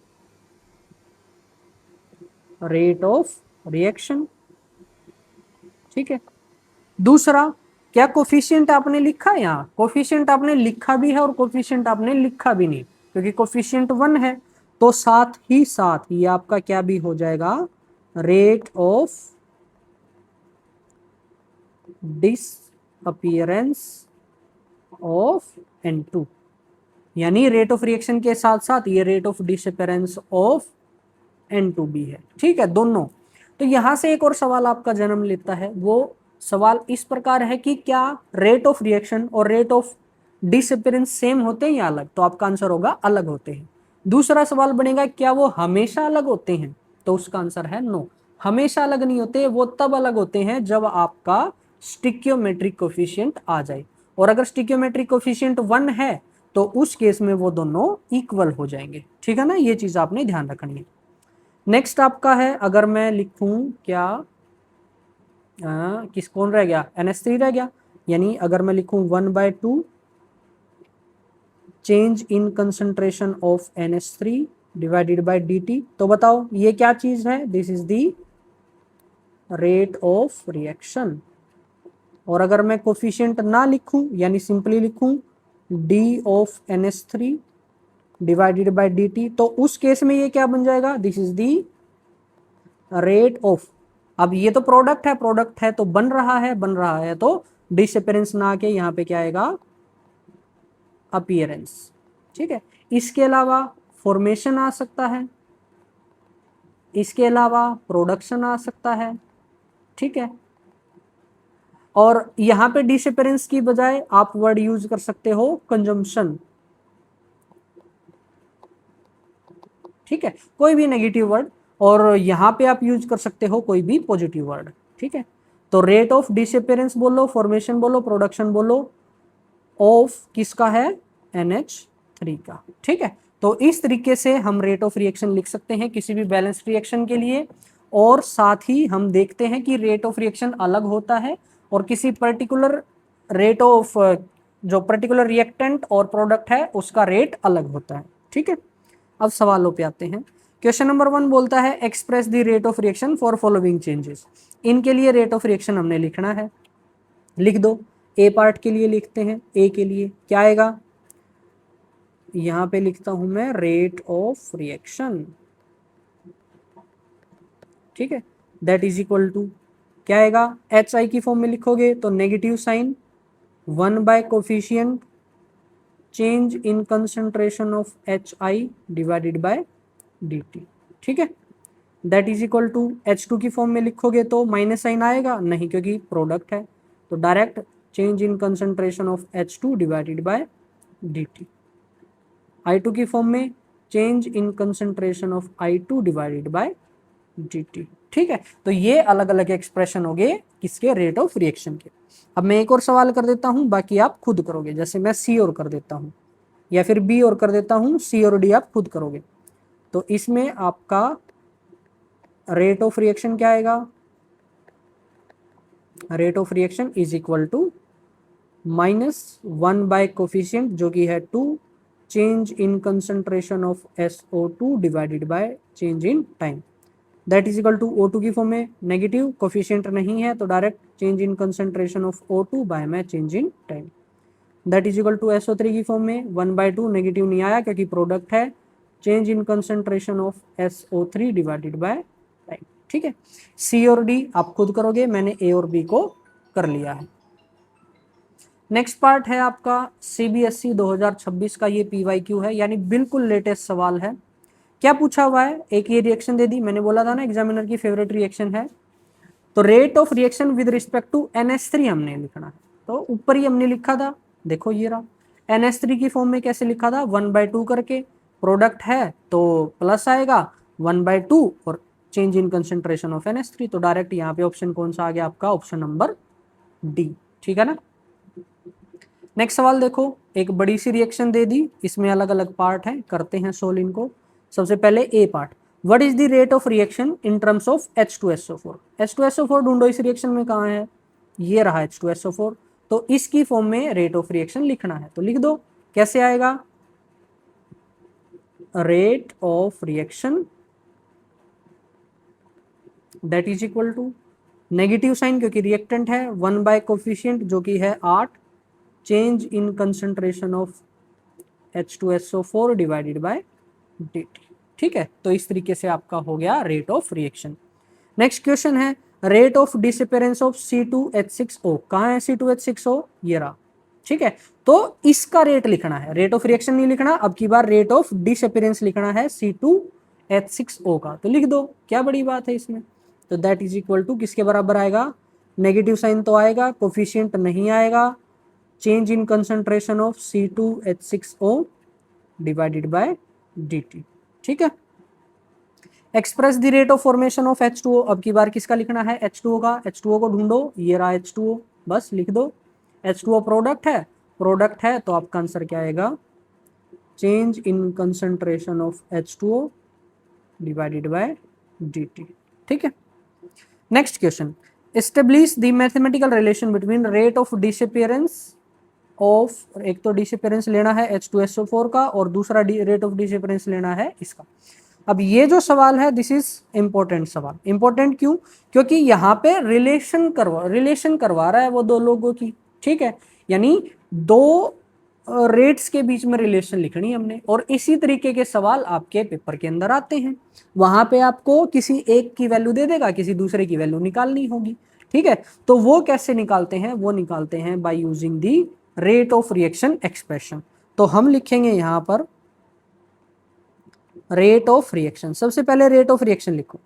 rate of reaction. ठीक है, दूसरा, क्या कोफिशिएंट आपने लिखा है, यहाँ कोफिशिएंट आपने लिखा भी है और कोफिशिएंट आपने लिखा भी नहीं, क्योंकि कोफिशिएंट 1 है, तो साथ ही साथ ये आपका क्या भी हो जाएगा, rate of disappearance of N2, यानी रेट ऑफ रिएक्शन के साथ साथ ये rate of disappearance of N2 भी है। ठीक है, दोनों। तो यहां से एक और सवाल आपका जन्म लेता है, वो सवाल इस प्रकार है कि क्या रेट ऑफ रिएक्शन और रेट ऑफ डिसअपियरेंस सेम होते हैं या अलग, तो आपका आंसर होगा अलग होते हैं। दूसरा सवाल बनेगा क्या वो हमेशा अलग होते हैं, तो उसका आंसर है नो, हमेशा अलग नहीं होते, वो तब अलग होते हैं जब आपका स्टिक्योमेट्रिक कोफिशिएंट आ जाए, और अगर स्टिक्योमेट्रिक कोफिशिएंट 1 है तो उस केस में वो दोनों इक्वल हो जाएंगे। ठीक है ना, ये चीज आपने ध्यान रखनी है। नेक्स्ट आपका है, अगर मैं लिखूं क्या, किस कौन रह गया, NH3 रह गया, यानी अगर मैं लिखूं 1/2 change in concentration of NH3 divided by dt, तो बताओ ये क्या चीज है, this is the rate of reaction. और अगर मैं कोफिशिएंट ना लिखूं, यानी सिंपली लिखूं d of NH3 divided by dt, तो उस केस में ये क्या बन जाएगा, this is the rate of, अब ये तो प्रोडक्ट है तो बन रहा है तो डिसअपियरेंस ना आके यहाँ पे क्या आएगा, अपीयरेंस। ठीक है, इसके अलावा फॉर्मेशन आ सकता है, इसके अलावा प्रोडक्शन आ सकता है। ठीक है, और यहाँ पे डिसअपियरेंस की बजाय आप वर्ड यूज कर सकते हो कंजम्पशन। ठीक है, कोई भी नेगेटिव वर्ड, और यहाँ पे आप यूज कर सकते हो कोई भी पॉजिटिव वर्ड। ठीक है, तो रेट ऑफ डिसअपियरेंस बोलो, फॉर्मेशन बोलो, प्रोडक्शन बोलो, ऑफ किसका है, NH3 का। ठीक है, तो इस तरीके से हम रेट ऑफ रिएक्शन लिख सकते हैं किसी भी बैलेंस्ड रिएक्शन के लिए, और साथ ही हम देखते हैं कि रेट ऑफ रिएक्शन अलग होता है और किसी पर्टिकुलर रेट ऑफ जो पर्टिकुलर रिएक्टेंट और प्रोडक्ट है उसका रेट अलग होता है। ठीक है, अब सवालों पे आते हैं। क्वेश्चन नंबर 1 बोलता है express the rate of reaction for following changes. इनके लिए रेट ऑफ रिएक्शन हमने लिखना है, लिख दो। ए पार्ट के लिए लिखते हैं, ए के लिए क्या आएगा, यहां पे लिखता हूं मैं रेट ऑफ रिएक्शन। ठीक है, दैट इज इक्वल टू क्या आएगा, HI की फॉर्म में लिखोगे तो negative sign 1 by coefficient change in concentration of HI divided by DT, ठीक है। That is equal to H2 की फॉर्म में लिखोगे तो माइनस साइन आएगा नहीं, क्योंकि प्रोडक्ट है, तो direct change in concentration of H2 divided by DT। I2 की फॉर्म में change in concentration of I2 divided by DT, ठीक है। तो ये अलग अलग एक्सप्रेशन हो गए किसके, रेट ऑफ रिएक्शन के। अब मैं एक और सवाल कर देता हूं, बाकी आप खुद करोगे। जैसे मैं C और कर देता हूं, या फिर B और कर देता हूं, C और D आप खुद करोगे। तो इसमें आपका रेट ऑफ रिएक्शन क्या आएगा, rate of reaction is equal to -1 by coefficient जो कि है 2, change in concentration of SO2 divided by change in time. That is equal to O2 की फॉर्म में नेगेटिव, कोफिशिएंट नहीं है तो direct change in concentration of O2 by में change in time. That is equal to SO3 की form में 1/2, negative नहीं आया क्योंकि प्रोडक्ट है, change in concentration of SO3 divided by time, ठीक है। C और D आप खुद करोगे, मैंने A और B को कर लिया है। नेक्स्ट पार्ट है आपका CBSE 2026 का, ये PYQ है, यानी बिल्कुल लेटेस्ट सवाल है। क्या पूछा हुआ है, एक ये रिएक्शन दे दी, मैंने बोला था ना एग्जामिनर की फेवरेट रिएक्शन है, तो rate of reaction with respect to NH3 हमने लिखना है। तो ऊपर ही हमने लिखा था, देखो ये रहा, NH3 की फॉर्म में कैसे लिखा था, 1/2 करके, प्रोडक्ट है तो प्लस आएगा 1/2 और change in concentration of NH3, तो डायरेक्ट यहाँ पे ऑप्शन कौन सा आ गया आपका, ऑप्शन नंबर D, ठीक है ना। नेक्स्ट सवाल देखो, एक बड़ी सी रिएक्शन दे दी, इसमें अलग अलग पार्ट हैं, करते हैं सोल्व इनको। सबसे पहले A part, what is the rate of reaction in terms of H2SO4। H2SO4 ढूंढो, इस रिएक्शन में कहाँ है, ये रहा H2SO4, तो इसकी फॉर्म में रेट ऑफ रिएक्शन लिखना है, तो लिख दो, कैसे आएगा, rate of reaction that is equal to, negative sign क्योंकि रिएक्टेंट है, 1 बाय कोफिशिएंट जो कि है 8, change in concentration of H2SO4 divided by DT, ठीक है। तो इस तरीके से आपका हो गया rate of reaction. Next question है rate of disappearance of C2H6O, कहाँ है C2H6O, ये रहा, ठीक है। तो इसका रेट लिखना है, रेट ऑफ रिएक्शन नहीं लिखना, अब की बार रेट ऑफ डिसअपीयरेंस लिखना है C2H6O का, तो लिख दो, क्या बड़ी बात है इसमें। तो दैट इज इक्वल टू किसके बराबर आएगा, नेगेटिव साइन तो आएगा, कोफिशिएंट नहीं आएगा, change in concentration of C2H6O divided by DT, ठीक है। Express the rate of formation of H2O, अब की बार किसका लिखना है, H2O का, H2O को ढूंढो, ये रहा H2O, बस लिख दो, H2O प्रोडक्ट है तो आपका आंसर क्या आएगा, change in concentration of H2O divided by DT, ठीक है। Next question, establish the mathematical relation between rate of disappearance of, एक तो डिसअपीयरेंस लेना है H2SO4 का और दूसरा रेट ऑफ डिसअपीयरेंस लेना है इसका। अब ये जो सवाल है दिस इज इंपॉर्टेंट सवाल, इंपॉर्टेंट क्यों, क्योंकि यहाँ पे रिलेशन करवा रहा है वो दो लोगों की, ठीक है, यानी दो रेट्स के बीच में रिलेशन लिखनी है हमने, और इसी तरीके के सवाल आपके पेपर के अंदर आते हैं, वहां पे आपको किसी एक की वैल्यू दे देगा, किसी दूसरे की वैल्यू निकालनी होगी, ठीक है। तो वो कैसे निकालते हैं, वो निकालते हैं by using the rate of reaction expression. तो हम लिखेंगे यहां पर रेट ऑफ रिएक्शन, सबसे पहले रेट ऑफ रिएक्शन लिखो,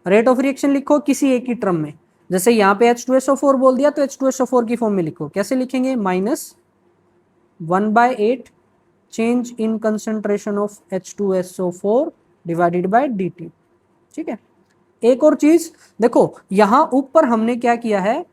रेट ऑफ रिएक्शन लिखो किसी एक ही टर्म में, जैसे यहाँ पे H2SO4 बोल दिया तो H2SO4 की फॉर्म में लिखो, कैसे लिखेंगे, -1/8 change in concentration of H2SO4 divided by DT, ठीक है। एक और चीज देखो, यहां ऊपर हमने क्या किया है,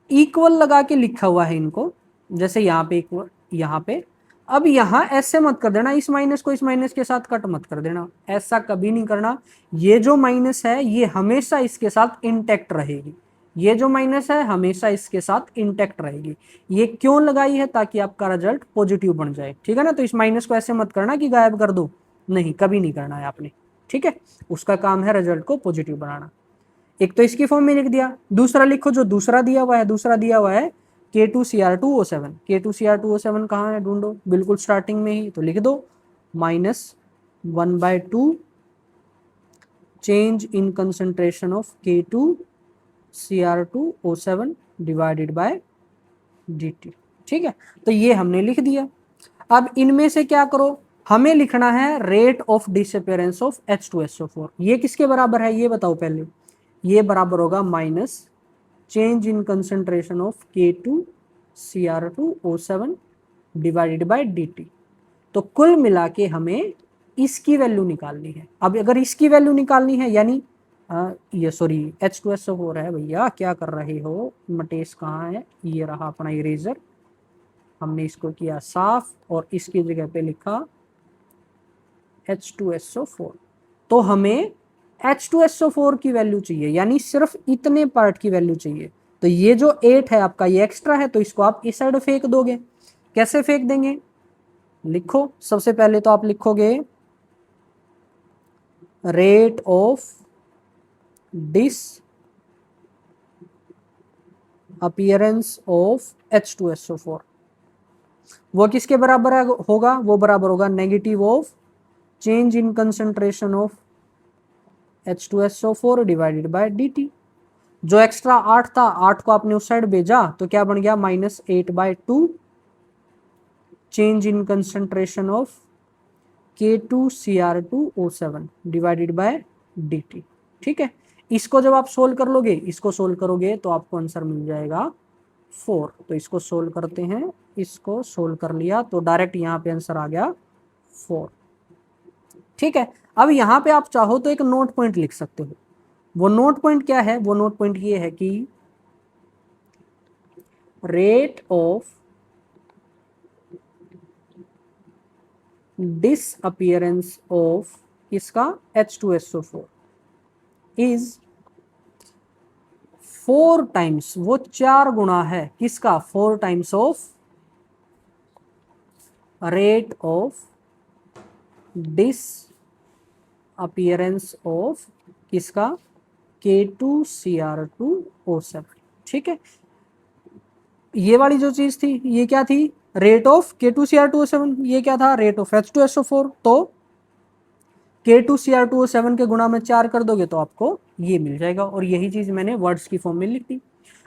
इक्वल लगा के लिखा हुआ है इनको, जैसे यहाँ पे इक्वल, यहाँ पे, अब यहाँ ऐसे मत कर देना, इस माइनस को इस माइनस के साथ कट मत कर देना, ऐसा कभी नहीं करना, ये जो माइनस है ये हमेशा इसके साथ इंटैक्ट रहेगी, ये जो माइनस है हमेशा इसके साथ इंटैक्ट रहेगी। ये क्यों लगाई है, ताकि आपका रिजल्ट पॉजिटिव बन जाए, ठीक है ना। तो इस माइनस को ऐसे मत करना कि गायब कर दो, नहीं, कभी नहीं करना है आपने, ठीक है, उसका काम है रिजल्ट को पॉजिटिव बनाना। एक तो इसकी फॉर्म में लिख दिया, दूसरा लिखो जो दूसरा दिया हुआ है, दूसरा दिया हुआ है K2Cr2O7, K2Cr2O7 कहाँ है, ढूंढो, बिल्कुल स्टार्टिंग में ही, तो लिख दो -1/2 change in concentration of K2Cr2O7 divided by DT, ठीक है। तो ये हमने लिख दिया। अब इनमें से क्या करो, हमें लिखना है rate of disappearance of H2SO4। ये किसके बराबर है ये बताओ पहले। ये बराबर होगा minus change in concentration of K2Cr2O7 divided by dt। तो कुल मिला के हमें इसकी वैल्यू निकालनी है। अब अगर इसकी वैल्यू निकालनी है यानी ये सॉरी H2SO4 है भैया, क्या कर रहे हो, मटेस कहाँ है, ये रहा अपना इरेजर, हमने इसको किया साफ और इसकी जगह पे लिखा H2SO4। तो हमें H2SO4 की वैल्यू चाहिए, यानी सिर्फ इतने पार्ट की वैल्यू चाहिए। तो ये जो 8 है आपका ये एक्स्ट्रा है, तो इसको आप इस साइड फेंक दोगे। कैसे फेंक देंगे, लिखो। सबसे पहले तो आप लिखोगे rate of disappearance of H2SO4। वो किसके बराबर होगा, वो बराबर होगा negative of change in concentration of H2SO4 divided by dt। जो एक्स्ट्रा 8 था, 8 को आपने उस साइड भेजा तो क्या बन गया -8/2 change in concentration of K2Cr2O7 divided by dt। ठीक है, इसको जब आप सोल्व कर लोगे, इसको सोल्व करोगे तो आपको आंसर मिल जाएगा 4। तो इसको सोल्व करते हैं, इसको सोल्व कर लिया तो डायरेक्ट यहाँ पे आंसर आ गया 4। ठीक है, अब यहाँ पे आप चाहो तो एक नोट पॉइंट लिख सकते हो। वो नोट पॉइंट क्या है, वो नोट पॉइंट ये है कि रेट ऑफ डिसअपियरेंस ऑफ इसका H2SO4 इज 4 टाइम्स, वो 4 गुना है किसका, 4 times of rate of disappearance of किसका, K2Cr2O7। ठीक है, ये वाली जो चीज थी ये क्या थी, रेट ऑफ K2Cr2O7, ये क्या था, रेट ऑफ H2SO4। तो K2Cr2O7 के गुणा में 4 कर दोगे तो आपको ये मिल जाएगा, और यही चीज मैंने वर्ड्स की फॉर्म में लिख दी।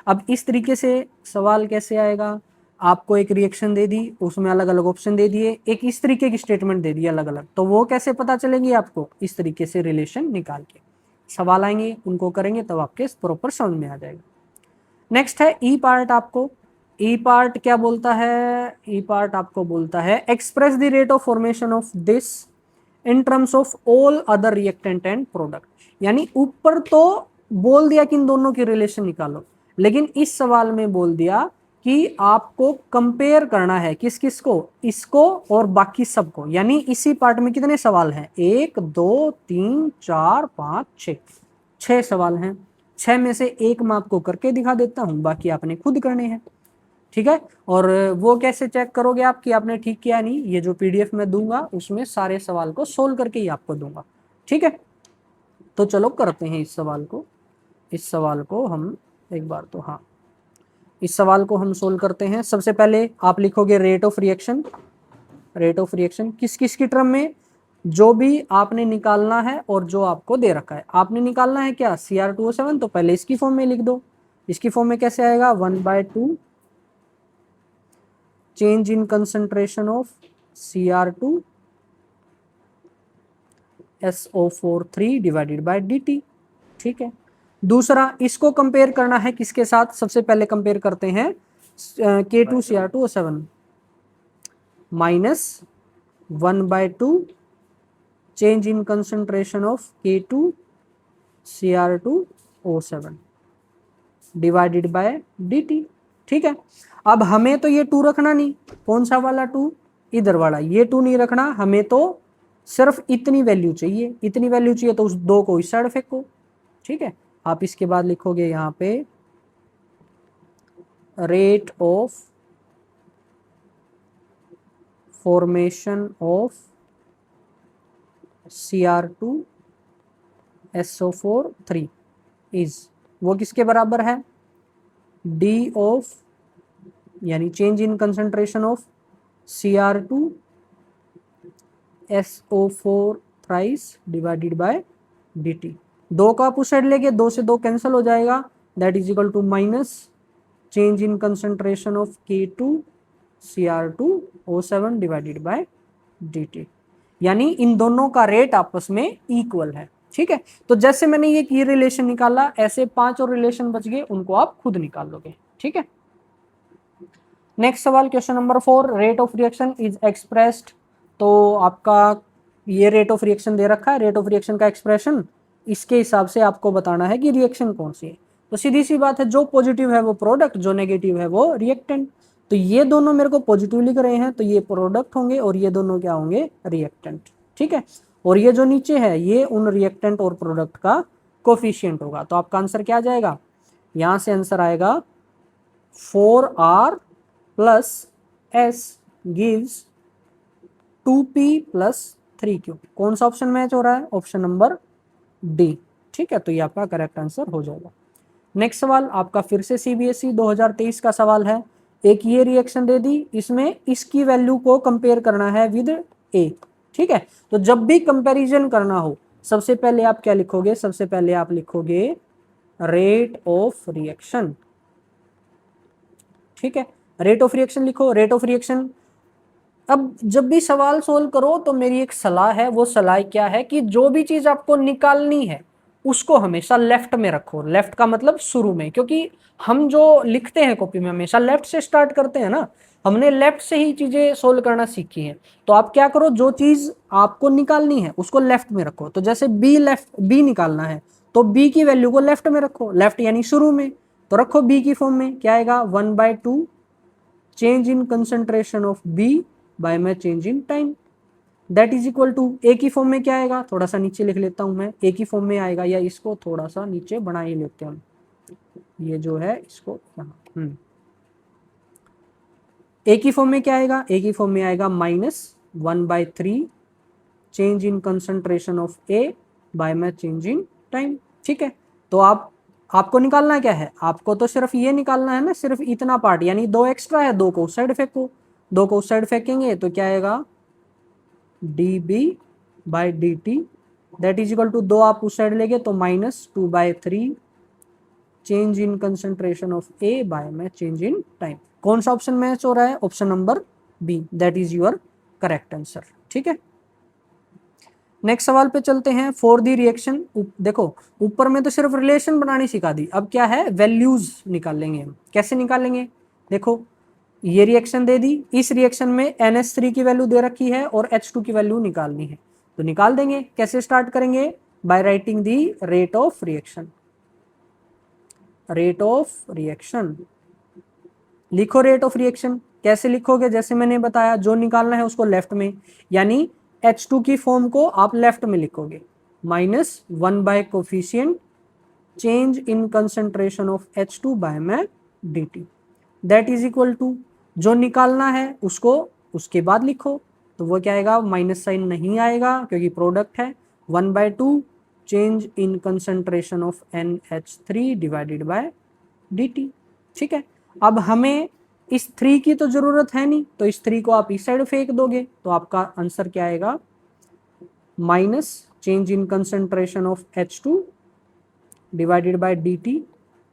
अब इस तरीके से सवाल कैसे आएगा, आपको एक रिएक्शन दे दी, उसमें अलग अलग ऑप्शन दे दिए, एक इस तरीके की स्टेटमेंट दे दी अलग अलग, तो वो कैसे पता चलेंगे आपको, इस तरीके से रिलेशन निकाल के सवाल आएंगे, उनको करेंगे तब आपके प्रॉपर समझ में आ जाएगा। नेक्स्ट है ई पार्ट। आपको ई पार्ट क्या बोलता है, ई पार्ट आपको बोलता है express the rate of formation of this in terms of all other reactant and product. यानी ऊपर तो बोल दिया कि इन दोनों की रिलेशन निकालो, लेकिन इस सवाल में बोल दिया कि आपको कंपेयर करना है किस किस को, इसको और बाकी सबको। यानी इसी पार्ट में कितने सवाल हैं, 1 2 3 4 5 6, 6 सवाल हैं। 6 में से एक मैं आपको करके दिखा देता हूं, बाकी आपने खुद करने हैं। ठीक है, और वो कैसे चेक करोगे आप कि आपने ठीक किया नहीं, ये जो PDF में दूंगा उसमें सारे सवाल को सोल्व करके ही आपको दूंगा। ठीक है, तो चलो करते हैं इस सवाल को। इस सवाल को हम एक बार तो हाँ, इस सवाल को हम सोल्व करते हैं। सबसे पहले आप लिखोगे rate of reaction. Rate of reaction किस किस की टर्म में, जो भी आपने निकालना है और जो आपको दे रखा है। आपने निकालना है क्या, Cr2O7, तो पहले इसकी फॉर्म में लिख दो। इसकी फॉर्म में कैसे आएगा, 1/2 change in concentration of Cr2SO4 divided by dt। ठीक है, दूसरा इसको कंपेयर करना है किसके साथ, सबसे पहले कंपेयर करते हैं K2Cr2O7 minus 1/2 change in concentration of K2Cr2O7 divided by dt। ठीक है, अब हमें तो ये 2 रखना नहीं, कौन सा वाला 2, इधर वाला, ये 2 नहीं रखना, हमें तो सिर्फ इतनी वैल्यू चाहिए। इतनी वैल्यू चाहिए तो उस 2 को इस साइड फेंको। ठीक है, आप इसके बाद लिखोगे यहाँ पे rate of formation of Cr2SO4 is, वो किसके बराबर है, D ऑफ यानी change in concentration of Cr2SO4 thrice divided by dt। 2 का आप उस साइड लेके 2 से 2 कैंसिल हो जाएगा, that is equal to minus change in concentration of K2 Cr2O7 divided by dt, यानी इन दोनों का रेट आपस में इक्वल है। ठीक है, तो जैसे मैंने ये की रिलेशन निकाला, ऐसे 5 और रिलेशन बच गए, उनको आप खुद निकाल लोगे। ठीक है, नेक्स्ट सवाल question number 4, rate of reaction is expressed. तो आपका ये रेट ऑफ रिएक्शन दे रखा है, रेट ऑफ रिएक्शन का एक्सप्रेशन, इसके हिसाब से आपको बताना है कि रिएक्शन कौन सी है। तो सीधी सी बात है, जो पॉजिटिव है वो प्रोडक्ट, जो नेगेटिव है वो रिएक्टेंट। तो ये दोनों मेरे को पॉजिटिव लिख रहे हैं, तो ये प्रोडक्ट होंगे और ये दोनों क्या होंगे, रिएक्टेंट। ठीक है, और ये जो नीचे है ये उन रिएक्टेंट और प्रोडक्ट का कोफिशिएंट होगा। तो आपका आंसर क्या आ जाएगा, यहां से आंसर आएगा 4R plus S gives 2P plus 3Q। कौन सा ऑप्शन मैच हो रहा है, ऑप्शन नंबर डी। ठीक है, तो ये आपका करेक्ट आंसर हो जाएगा। नेक्स्ट सवाल आपका फिर से CBSE 2023 का सवाल है। एक ये रिएक्शन दे दी, इसमें इसकी वैल्यू को कंपेयर करना है विद A। ठीक है, तो जब भी कंपैरिजन करना हो, सबसे पहले आप क्या लिखोगे, सबसे पहले आप लिखोगे रेट ऑफ रिएक्शन। ठीक है, रेट ऑफ रिएक्शन लिखो, रेट ऑफ रिएक्शन। अब जब भी सवाल सोल्व करो तो मेरी एक सलाह है, वो सलाह क्या है कि जो भी चीज आपको निकालनी है उसको हमेशा लेफ्ट में रखो। लेफ्ट का मतलब शुरू में, क्योंकि हम जो लिखते हैं कॉपी में हमेशा लेफ्ट से स्टार्ट करते हैं ना, हमने लेफ्ट से ही चीजें सोल्व करना सीखी हैं। तो आप क्या करो, जो चीज आपको निकालनी है उसको लेफ्ट में रखो। तो जैसे बी निकालना है तो बी की वैल्यू को लेफ्ट में रखो, लेफ्ट यानी शुरू में। तो रखो बी की फॉर्म में, क्या आएगा 1/2 change in concentration of B by में change in time, that is equal to A की फॉर्म में क्या आएगा, थोड़ा सा नीचे लिख लेता हूं मैं, ए की फॉर्म में आएगा, या इसको थोड़ा सा नीचे बना ही लेते हैं हम, ये जो है इसको यहाँ ए की फॉर्म में क्या आएगा, ए की फॉर्म में आएगा -1/3 change in concentration of A by में चेंज इन टाइम। ठीक है, तो आपको निकालना क्या है, आपको तो सिर्फ ये निकालना है ना, सिर्फ इतना पार्ट, यानी 2 एक्स्ट्रा है, 2 को उस साइड फेंको, 2 को उस साइड फेंकेंगे तो क्या आएगा dB/dt, that is equal to 2 आप उस साइड लेंगे तो -2/3 change in concentration of A by में चेंज इन टाइम। कौन सा ऑप्शन मैच हो रहा है, option number B, that is your correct answer. ठीक है, नेक्स्ट सवाल पे चलते हैं। फॉर दी रिएक्शन, देखो ऊपर में तो सिर्फ रिलेशन बनानी सिखा दी, अब क्या है वैल्यूज निकालेंगे हम। कैसे निकालेंगे, देखो ये रिएक्शन दे दी, इस रिएक्शन में NH3 की वैल्यू दे रखी है और H2 की वैल्यू निकालनी है, तो निकाल देंगे। कैसे स्टार्ट करेंगे, by writing the rate of reaction. Rate of reaction लिखो, रेट ऑफ रिएक्शन कैसे लिखोगे, जैसे मैंने बताया, जो निकालना है उसको लेफ्ट में, यानी H2 की फॉर्म को आप लेफ्ट में लिखोगे, -1 by coefficient change in concentration of H2 by में dt, that is equal to जो निकालना है उसको उसके बाद लिखो। तो वो क्या आएगा, माइनस साइन नहीं आएगा क्योंकि प्रोडक्ट है, 1/2 change in concentration of NH3 divided by dt। ठीक है, अब हमें इस 3 की तो जरूरत है नहीं, तो इस 3 को आप इस साइड फेंक दोगे, तो आपका आंसर क्या आएगा, minus change in concentration of H2 divided by dt,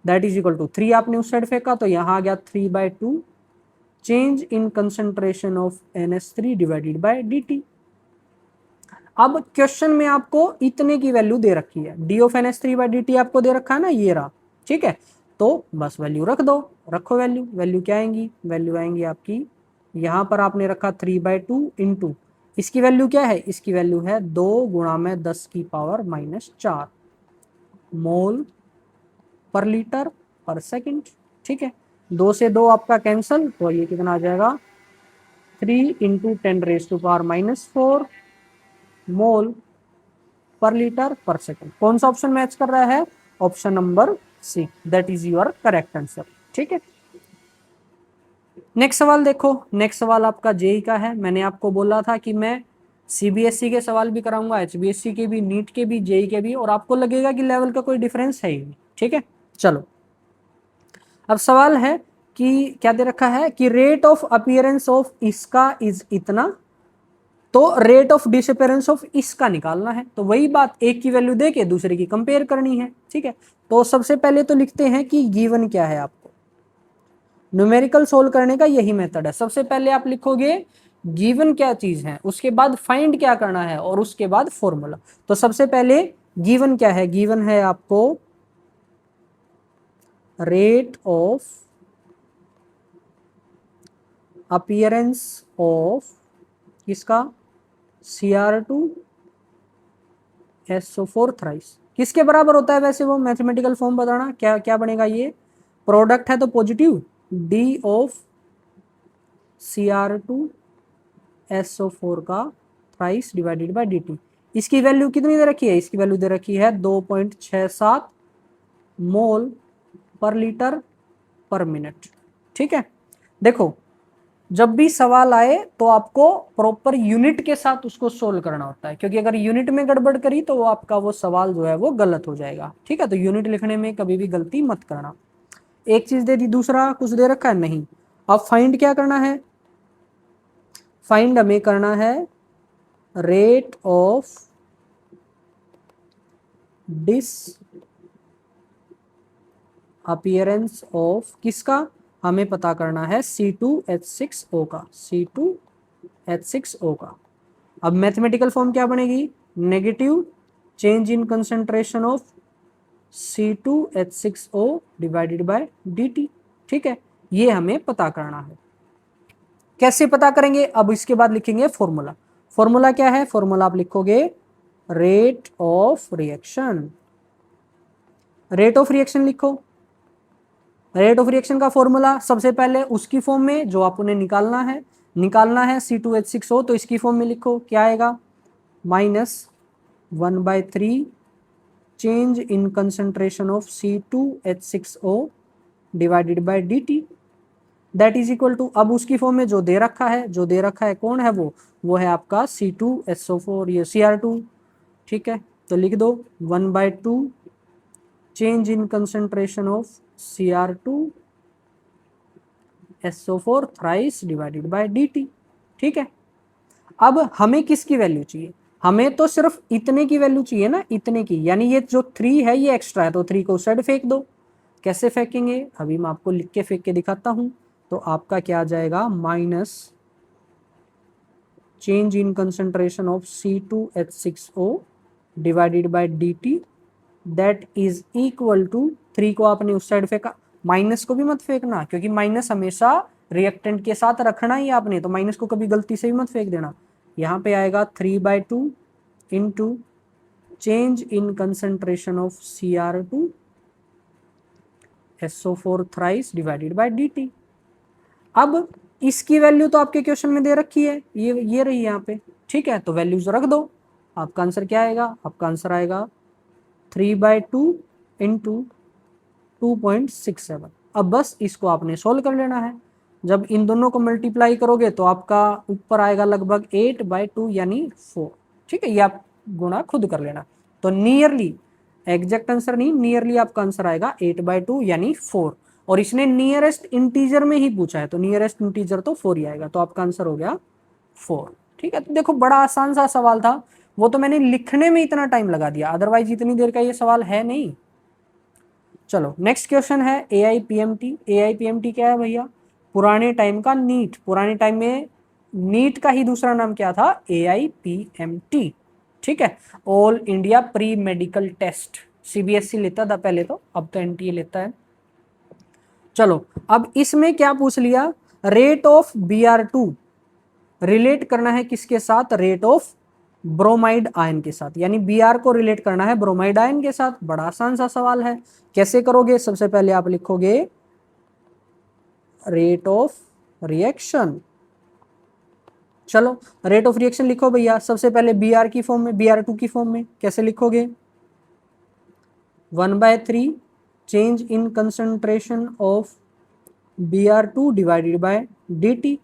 that is equal to 3 आपने उस साइड फेंका तो यहाँ आ गया 3/2 change in concentration of NH3 divided by dt। अब क्वेश्चन में आपको इतने की वैल्यू दे रखी है, d ऑफ NH3/dt आपको दे रखा है ना, ये रहा। ठीक है, तो बस वैल्यू रख दो, रखो वैल्यू। वैल्यू क्या आएंगी, वैल्यू आएंगी आपकी, यहाँ पर आपने रखा 3/2 इंटू, इसकी वैल्यू क्या है, इसकी वैल्यू है 2 × 10⁻⁴ मोल पर लीटर पर सेकंड। ठीक है, 2 से 2 आपका कैंसल, तो ये कितना आ जाएगा 3 × 10⁻⁴ मोल पर लीटर पर सेकंड। कौन सा ऑप्शन मैच कर रहा है, option number C, that is your correct answer. ठीक है, नेक्स्ट सवाल देखो, नेक्स्ट सवाल आपका जेई का है। मैंने आपको बोला था कि मैं CBSE के सवाल भी कराऊंगा, HBSC के भी, नीट के भी, जेई के भी, और आपको लगेगा कि लेवल का कोई डिफरेंस है ही नहीं। ठीक है, चलो अब सवाल है कि क्या दे रखा है कि रेट ऑफ अपीयरेंस ऑफ इसका इज इतना, तो रेट ऑफ डिसअपीयरेंस ऑफ इसका निकालना है। तो वही बात, एक की वैल्यू दे के दूसरे की कंपेयर करनी है। ठीक है, तो सबसे पहले तो लिखते हैं कि गिवन क्या है आपको, न्यूमेरिकल सोल्व करने का यही मेथड है। सबसे पहले आप लिखोगे गिवन क्या चीज है, उसके बाद फाइंड क्या करना है, और उसके बाद फॉर्मूला। तो सबसे पहले गिवन क्या है, गिवन है आपको रेट ऑफ अपीयरेंस ऑफ किसका, Cr2 SO4 थ्राइस। किसके बराबर होता है वैसे वो, मैथमेटिकल फॉर्म बताना क्या क्या बनेगा। ये प्रोडक्ट है तो positive, D of Cr2 SO4 का थ्राइस डिवाइडेड बाय dt। इसकी वैल्यू कितनी दे रखी है, इसकी वैल्यू दे रखी है 2.67 मोल पर लीटर पर मिनट। ठीक है, देखो जब भी सवाल आए तो आपको प्रॉपर यूनिट के साथ उसको सोल्व करना होता है, क्योंकि अगर यूनिट में गड़बड़ करी तो वो आपका वो सवाल जो है वो गलत हो जाएगा। ठीक है, तो यूनिट लिखने में कभी भी गलती मत करना। एक चीज दे दी, दूसरा कुछ दे रखा है नहीं। अब फाइंड क्या करना है, फाइंड हमें करना है rate of disappearance of किसका, हमें पता करना है C2H6O का, C2H6O का। अब मैथमेटिकल फॉर्म क्या बनेगी, negative change in concentration of C2H6O divided by dt। ठीक है, ये हमें पता करना है। कैसे पता करेंगे, अब इसके बाद लिखेंगे फॉर्मूला। फॉर्मूला क्या है, फॉर्मूला आप लिखोगे rate of reaction. Rate of reaction लिखो। रेट ऑफ रिएक्शन का फॉर्मूला सबसे पहले उसकी फॉर्म में जो आप उन्हें निकालना है C2H6O, तो इसकी फॉर्म में लिखो क्या आएगा, -1/3 change in concentration of C2H6O divided by dt that is equal to, अब उसकी फॉर्म में जो दे रखा है कौन है वो है आपका C2SO4, ये Cr2। ठीक है, तो लिख दो 1/2 change in concentration of Cr2SO4 thrice divided by dt। ठीक है, अब हमें किसकी वैल्यू चाहिए, हमें तो सिर्फ इतने की वैल्यू चाहिए ना, इतने की, यानी ये जो 3 है ये एक्स्ट्रा है, तो 3 को साइड फेंक दो। कैसे फेंकेंगे, अभी मैं आपको लिख के फेंक के दिखाता हूं। तो आपका क्या आ जाएगा, minus change in concentration of C2H6O divided by dt that is equal to, 3 को आपने उस साइड फेंका, माइनस को भी मत फेंकना, क्योंकि माइनस हमेशा रिएक्टेंट के साथ रखना ही आपने, तो माइनस को कभी गलती से भी मत फेंक देना। यहाँ पे आएगा 3/2 into change in concentration of Cr2SO4 thrice divided by dt। अब इसकी वैल्यू तो आपके क्वेश्चन में दे रखी है, ये रही यहाँ पे। ठीक है, तो वैल्यूज रख दो। आपका आंसर क्या आएगा, आपका आंसर आएगा 3/2 इंटू 2.67। अब बस इसको आपने सोल्व कर लेना है। जब इन दोनों को मल्टीप्लाई करोगे तो आपका ऊपर आएगा लगभग 8/2 यानी 4। ठीक है, ये आप गुणा खुद कर लेना। तो नियरली, एग्जैक्ट आंसर नहीं, नियरली आपका आंसर आएगा 8/2 यानी 4। और इसने नियरेस्ट इंटीजर में ही पूछा है, तो नियरेस्ट इंटीजर तो 4 ही आएगा, तो आपका आंसर हो गया 4। ठीक है, तो देखो बड़ा आसान सा सवाल था, वो तो मैंने लिखने में इतना टाइम लगा दिया, अदरवाइज इतनी देर का ये सवाल है नहीं। चलो नेक्स्ट क्वेश्चन है AIPMT। AIPMT क्या है भैया, पुराने टाइम का नीट। पुराने टाइम में नीट का ही दूसरा नाम क्या था, AIPMT। ठीक है, all India pre medical test. CBSE लेता था पहले तो, अब तो NTA लेता है। चलो अब इसमें क्या पूछ लिया, रेट ऑफ Br2 रिलेट करना है किसके साथ, रेट ऑफ ब्रोमाइड आयन के साथ, यानी Br को रिलेट करना है ब्रोमाइड आयन के साथ। बड़ा आसान सा सवाल है, कैसे करोगे, सबसे पहले आप लिखोगे रेट ऑफ रिएक्शन। चलो रेट ऑफ रिएक्शन लिखो भैया, सबसे पहले Br की फॉर्म में, Br2 की फॉर्म में कैसे लिखोगे, 1/3 change in concentration of Br2 divided by dt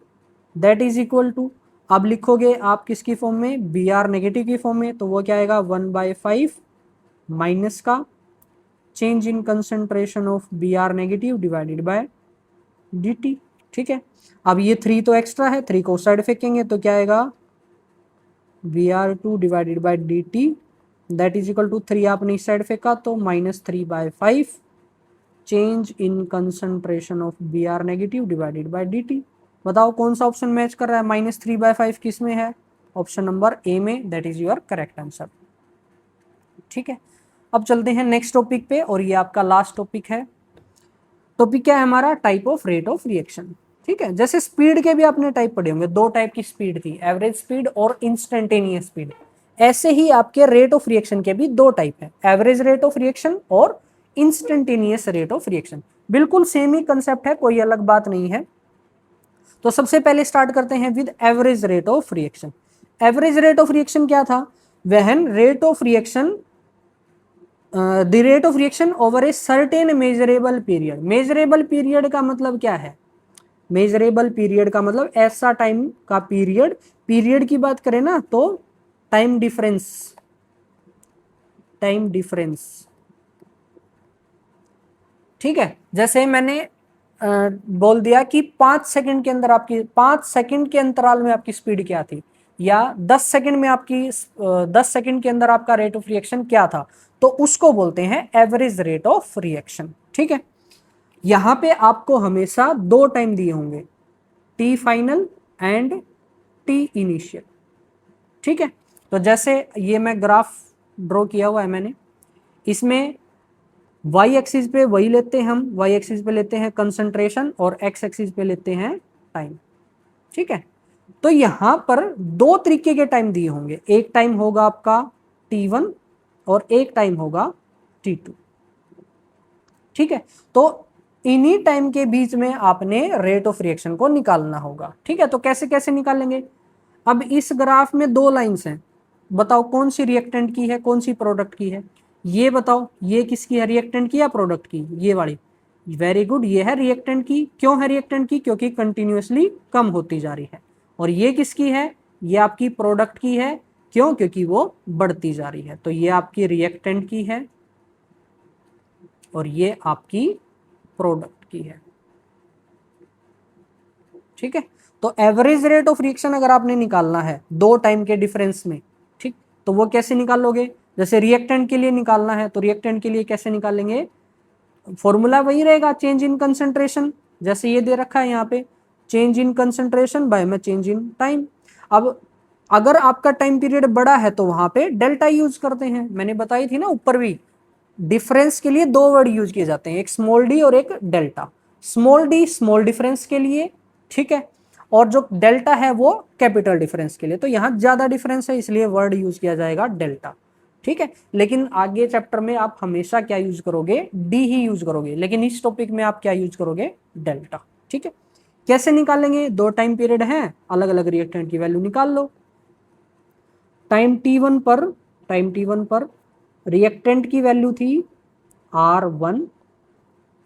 that is equal to, अब लिखोगे आप किसकी फॉर्म में, Br नेगेटिव की फॉर्म में, तो वो क्या आएगा 1/5 माइनस का change in concentration of Br negative divided by dt। ठीक है, अब ये 3 तो एक्स्ट्रा है, 3 को साइड फेंकेंगे तो क्या आएगा, Br2 divided by dt that is equal to, 3 आपने इस साइड फेंका तो -3/5 change in concentration of B R negative divided by D T. बताओ कौन सा ऑप्शन मैच कर रहा है? -3/5 किस में है? ऑप्शन नंबर ए में, that is your correct answer. ठीक है, अब चलते हैं नेक्स्ट टॉपिक पे, और ये आपका लास्ट टॉपिक है। टॉपिक क्या है हमारा? Type of rate of reaction. ठीक है, जैसे स्पीड के भी आपने टाइप पढ़े होंगे, दो टाइप की स्पीड थी, एवरेज स्पीड और इंस्टेंटेनियस स्पीड। ऐसे ही आपके रेट ऑफ रिएक्शन के भी दो टाइप है, एवरेज रेट ऑफ रिएक्शन और इंस्टेंटेनियस रेट ऑफ रिएक्शन। बिल्कुल सेम ही कंसेप्ट है, कोई अलग बात नहीं है। तो सबसे पहले स्टार्ट करते हैं with average rate of reaction. Average rate of reaction क्या था? When rate of reaction the rate of reaction over a certain measurable period. Measurable period का मतलब क्या है? मेजरेबल पीरियड का मतलब ऐसा टाइम का पीरियड, पीरियड की बात करें ना तो टाइम डिफरेंस, टाइम डिफरेंस। ठीक है, जैसे मैंने बोल दिया कि 5 सेकंड के अंदर आपकी, 5 सेकंड के अंतराल में आपकी स्पीड क्या थी, या 10 सेकंड में आपकी 10 सेकंड के अंदर आपका रेट ऑफ रिएक्शन क्या था, तो उसको बोलते हैं एवरेज रेट ऑफ रिएक्शन। ठीक है, यहां पे आपको हमेशा दो टाइम दिए होंगे, T final and T initial. ठीक है, तो जैसे ये मैं ग्राफ ड्रॉ किया हुआ है मैंने, इसमें वाई एक्सिस पे वही लेते हैं हम, वाई एक्सिस पे लेते हैं कंसंट्रेशन और एक्स एक्सिस पे लेते हैं टाइम। ठीक है, तो यहां पर दो तरीके के टाइम दिए होंगे, एक टाइम होगा आपका T1 और एक टाइम होगा T2। ठीक है, तो इन्हीं टाइम के बीच में आपने रेट ऑफ रिएक्शन को निकालना होगा। ठीक है, तो कैसे कैसे निकालेंगे? अब इस ग्राफ में दो लाइंस हैं, बताओ कौन सी रिएक्टेंट की है, कौन सी प्रोडक्ट की है? ये बताओ, ये किसकी है, रिएक्टेंट की या प्रोडक्ट की? ये वाली, वेरी गुड, ये है रिएक्टेंट की। क्यों है रिएक्टेंट की? क्योंकि कंटिन्यूअसली कम होती जा रही है। और ये किसकी है? ये आपकी प्रोडक्ट की है। क्यों? क्योंकि वो बढ़ती जा रही है। तो ये आपकी रिएक्टेंट की है और ये आपकी प्रोडक्ट की है। ठीक है, तो एवरेज रेट ऑफ रिएक्शन अगर आपने निकालना है दो टाइम के डिफरेंस में, ठीक, तो वो कैसे निकालोगे? जैसे रिएक्टेंट के लिए निकालना है तो रिएक्टेंट के लिए कैसे निकालेंगे? फॉर्मूला वही रहेगा, चेंज इन कंसंट्रेशन। जैसे ये दे रखा है यहाँ पे, चेंज इन कंसंट्रेशन बाय में चेंज इन टाइम। अब अगर आपका टाइम पीरियड बड़ा है तो वहां पे डेल्टा यूज करते हैं। मैंने बताई थी ना ऊपर भी, डिफरेंस के लिए दो वर्ड यूज किए जाते हैं, एक स्मॉल डी और एक delta. Small D small difference के लिए, ठीक है, और जो डेल्टा है वो कैपिटल डिफरेंस के लिए। तो यहाँ ज्यादा डिफरेंस है इसलिए वर्ड यूज किया जाएगा डेल्टा। ठीक है, लेकिन आगे चैप्टर में आप हमेशा क्या यूज करोगे? डी ही यूज करोगे, लेकिन इस टॉपिक में आप क्या यूज करोगे? डेल्टा। ठीक है, कैसे निकालेंगे? दो टाइम पीरियड हैं, अलग अलग रिएक्टेंट की वैल्यू निकाल लो। टाइम T1 पर रिएक्टेंट की वैल्यू थी R1,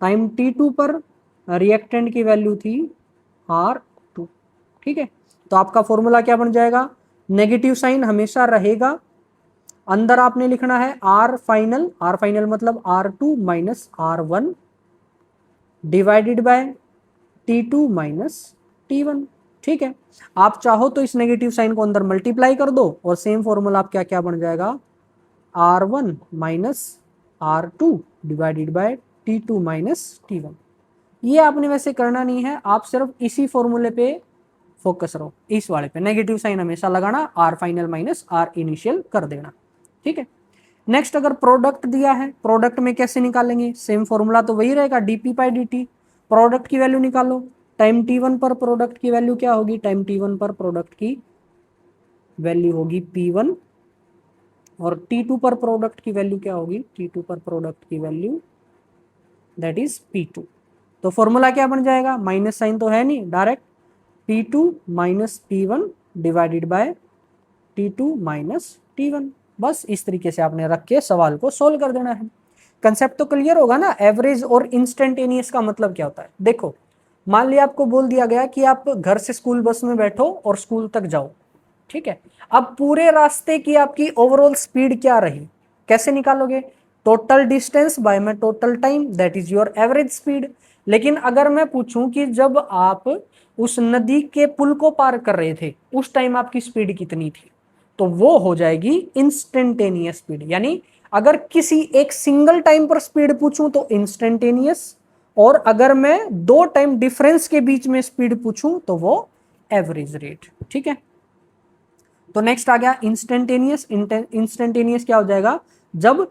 टाइम T2 पर रिएक्टेंट की वैल्यू थी R2। ठीक है, तो आपका फॉर्मूला क्या बन जाएगा? नेगेटिव साइन हमेशा रहेगा, अंदर आपने लिखना है R फाइनल मतलब R2 minus R1 divided by T2 minus T1। ठीक है, आप चाहो तो इस नेगेटिव साइन को अंदर मल्टीप्लाई कर दो और सेम फॉर्मूला आप क्या क्या बन जाएगा? R1 minus R2 divided by T2 minus T1। ये आपने वैसे करना नहीं है, आप सिर्फ इसी फॉर्मूले पे फोकस रहो, इस वाले पे नेगेटिव साइन हमेशा लगाना, R final minus R initial कर देना। ठीक है, नेक्स्ट अगर प्रोडक्ट दिया है, प्रोडक्ट में कैसे निकालेंगे? सेम फॉर्मूला तो वही रहेगा, dp बाई dt। प्रोडक्ट की वैल्यू निकालो, टाइम T1 पर प्रोडक्ट की वैल्यू क्या होगी? टाइम T1 पर प्रोडक्ट की वैल्यू होगी P1 और T2 पर प्रोडक्ट की वैल्यू क्या होगी? T2 पर प्रोडक्ट की वैल्यू दैट इज P2। तो फॉर्मूला क्या बन जाएगा? माइनस साइन तो है नहीं, direct P2 minus P1 divided by T2 minus T1। बस इस तरीके से आपने रख के सवाल को सोल्व कर देना है। कंसेप्ट तो क्लियर होगा ना? एवरेज और इंस्टेंटेनियस का मतलब क्या होता है? देखो, मान लिया आपको बोल दिया गया कि आप घर से स्कूल बस में बैठो और स्कूल तक जाओ। ठीक है, अब पूरे रास्ते की आपकी ओवरऑल स्पीड क्या रही? कैसे निकालोगे? टोटल डिस्टेंस बाय में total time, that is your average speed. लेकिन अगर मैं पूछूं कि जब आप उस नदी के पुल को पार कर रहे थे उस टाइम आपकी स्पीड कितनी थी, तो वो हो जाएगी इंस्टेंटेनियस स्पीड। यानी अगर किसी एक सिंगल टाइम पर स्पीड पूछूं तो इंस्टेंटेनियस, और अगर मैं 2 टाइम डिफरेंस के बीच में स्पीड पूछूं तो वो एवरेज रेट। ठीक है, तो नेक्स्ट आ गया इंस्टेंटेनियस। इंस्टेंटेनियस क्या हो जाएगा, जब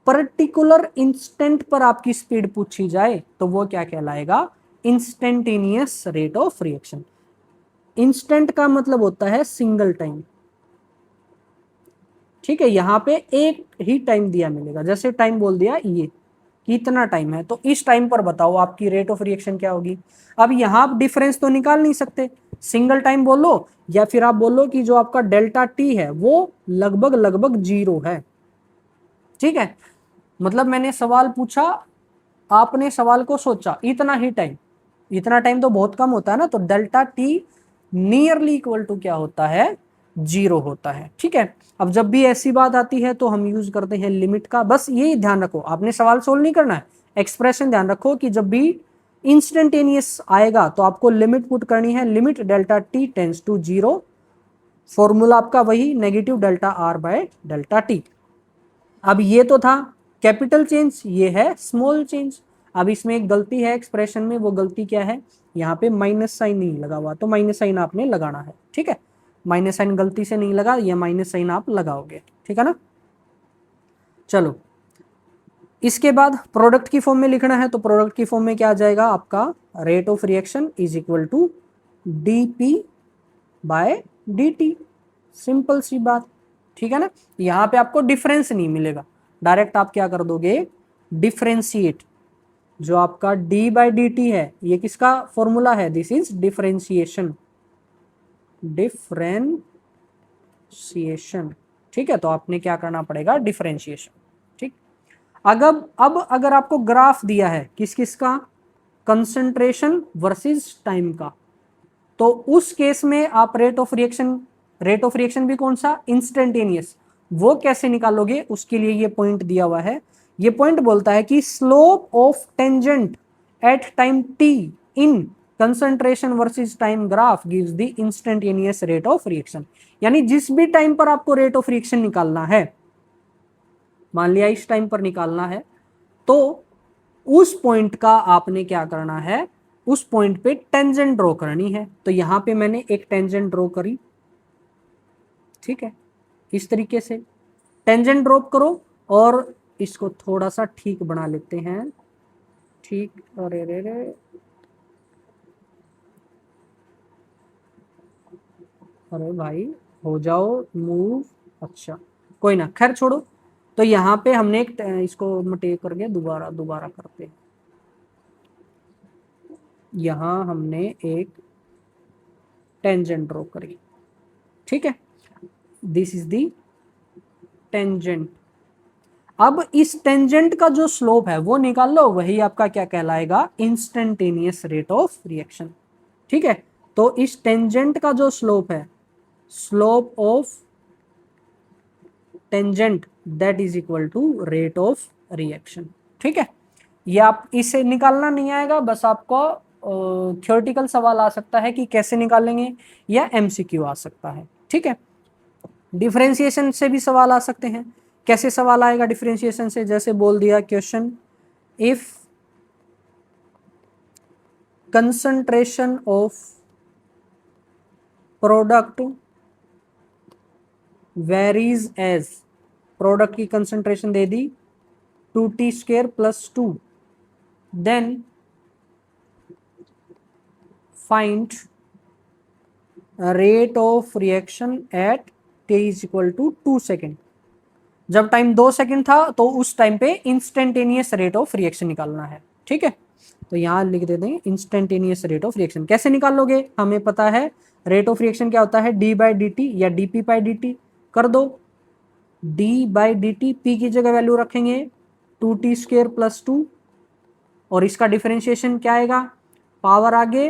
पर्टिकुलर इंस्टेंट पर आपकी स्पीड पूछी जाए तो वो क्या कहलाएगा, instantaneous rate of reaction. Instant का मतलब होता है सिंगल टाइम। ठीक है, यहां पे एक ही टाइम दिया मिलेगा, जैसे टाइम बोल दिया ये कितना टाइम है, तो इस टाइम पर बताओ आपकी रेट ऑफ रिएक्शन क्या होगी। अब यहां आप डिफरेंस तो निकाल नहीं सकते, सिंगल टाइम बोलो या फिर आप बोलो कि जो आपका डेल्टा टी है वो लगभग लगभग 0 है। ठीक है, मतलब मैंने सवाल पूछा, आपने सवाल को सोचा इतना ही टाइम, इतना टाइम तो बहुत कम होता है ना, तो delta T nearly equal to क्या होता है, 0 होता है। ठीक है, अब जब भी ऐसी बात आती है तो हम यूज करते हैं लिमिट का। बस यही ध्यान रखो, आपने सवाल सोल्व नहीं करना है, एक्सप्रेशन ध्यान रखो कि जब भी इंस्टेंटेनियस आएगा तो आपको लिमिट पुट करनी है, limit delta T tends to 0, formula आपका वही negative delta R by delta T. अब ये तो था कैपिटल चेंज, ये है स्मॉल चेंज। अब इसमें एक गलती है एक्सप्रेशन में, वो गलती क्या है, यहाँ पे माइनस साइन नहीं लगा हुआ, तो माइनस साइन आपने लगाना है। ठीक है, माइनस साइन गलती से नहीं लगा, ये माइनस साइन आप लगाओगे। ठीक है ना, चलो इसके बाद प्रोडक्ट की फॉर्म में लिखना है, तो प्रोडक्ट की फॉर्म में क्या आ जाएगा आपका, rate of reaction is equal to dP by dt, simple सी बात। ठीक है ना, यहां पे आपको डिफरेंस नहीं मिलेगा, डायरेक्ट आप क्या कर दोगे, डिफरेंशिएट। जो आपका d बाई डी टी है ये किसका फॉर्मूला है, दिस इज डिफरेंशिएशन, डिफरेंशिएशन। ठीक है, तो आपने क्या करना पड़ेगा, डिफरेंशिएशन। ठीक, अब अगर आपको ग्राफ दिया है किस किस का, कंसंट्रेशन वर्सेस टाइम का, तो उस केस में आप रेट ऑफ रिएक्शन भी कौन सा, इंस्टेंटेनियस, वो कैसे निकालोगे, उसके लिए ये पॉइंट दिया हुआ है। ये पॉइंट बोलता है कि slope of tangent at time T in concentration versus time graph gives the instantaneous rate of reaction. यानी जिस भी टाइम पर आपको रेट ऑफ रिएक्शन निकालना है, मान लिया इस टाइम पर निकालना है, तो उस पॉइंट का आपने क्या करना है, उस पॉइंट पे टेंजेंट ड्रॉ करनी है। तो यहां पे मैंने एक टेंजेंट ड्रॉ करी। ठीक है, इस तरीके से टेंजेंट ड्रॉप करो और इसको थोड़ा सा ठीक बना लेते हैं। ठीक, अरे रे रे, अरे भाई हो जाओ मूव, अच्छा कोई ना, खैर छोड़ो। तो यहाँ पे हमने एक इसको मटे करके दोबारा करते हैं। यहाँ हमने एक टेंजेंट ड्रॉ करी। ठीक है, दिस इज दी टेंजेंट। अब इस टेंजेंट का जो स्लोप है वो निकाल लो, वही आपका क्या कहलाएगा, इंस्टेंटेनियस रेट ऑफ रिएक्शन। ठीक है, तो इस टेंजेंट का जो स्लोप है, slope of tangent that is equal to rate of reaction. ठीक है, ये आप इसे निकालना नहीं आएगा, बस आपको थ्योरेटिकल सवाल आ सकता है कि कैसे निकालेंगे, या एमसीक्यू आ सकता है। ठीक है, डिफरेंशिएशन से भी सवाल आ सकते हैं। कैसे सवाल आएगा डिफरेंशिएशन से, जैसे बोल दिया question, if concentration of product varies as, product की कंसंट्रेशन दे दी 2t² + 2, then find rate of reaction at t is equal to 2 second. जब टाइम 2 सेकेंड था तो उस टाइम पे इंस्टेंटेनियस रेट ऑफ रिएक्शन निकालना है। ठीक है, तो यहां लिख देते हैं इंस्टेंटेनियस रेट ऑफ रिएक्शन। कैसे निकालोगे, हमें पता है रेट ऑफ रिएक्शन क्या होता है, d बाई डी टी या dp बाई डी टी। कर दो, d by D T, P की जगह वैल्यू रखेंगे 2t² + 2, और इसका डिफरेंशिएशन क्या आएगा, पावर आगे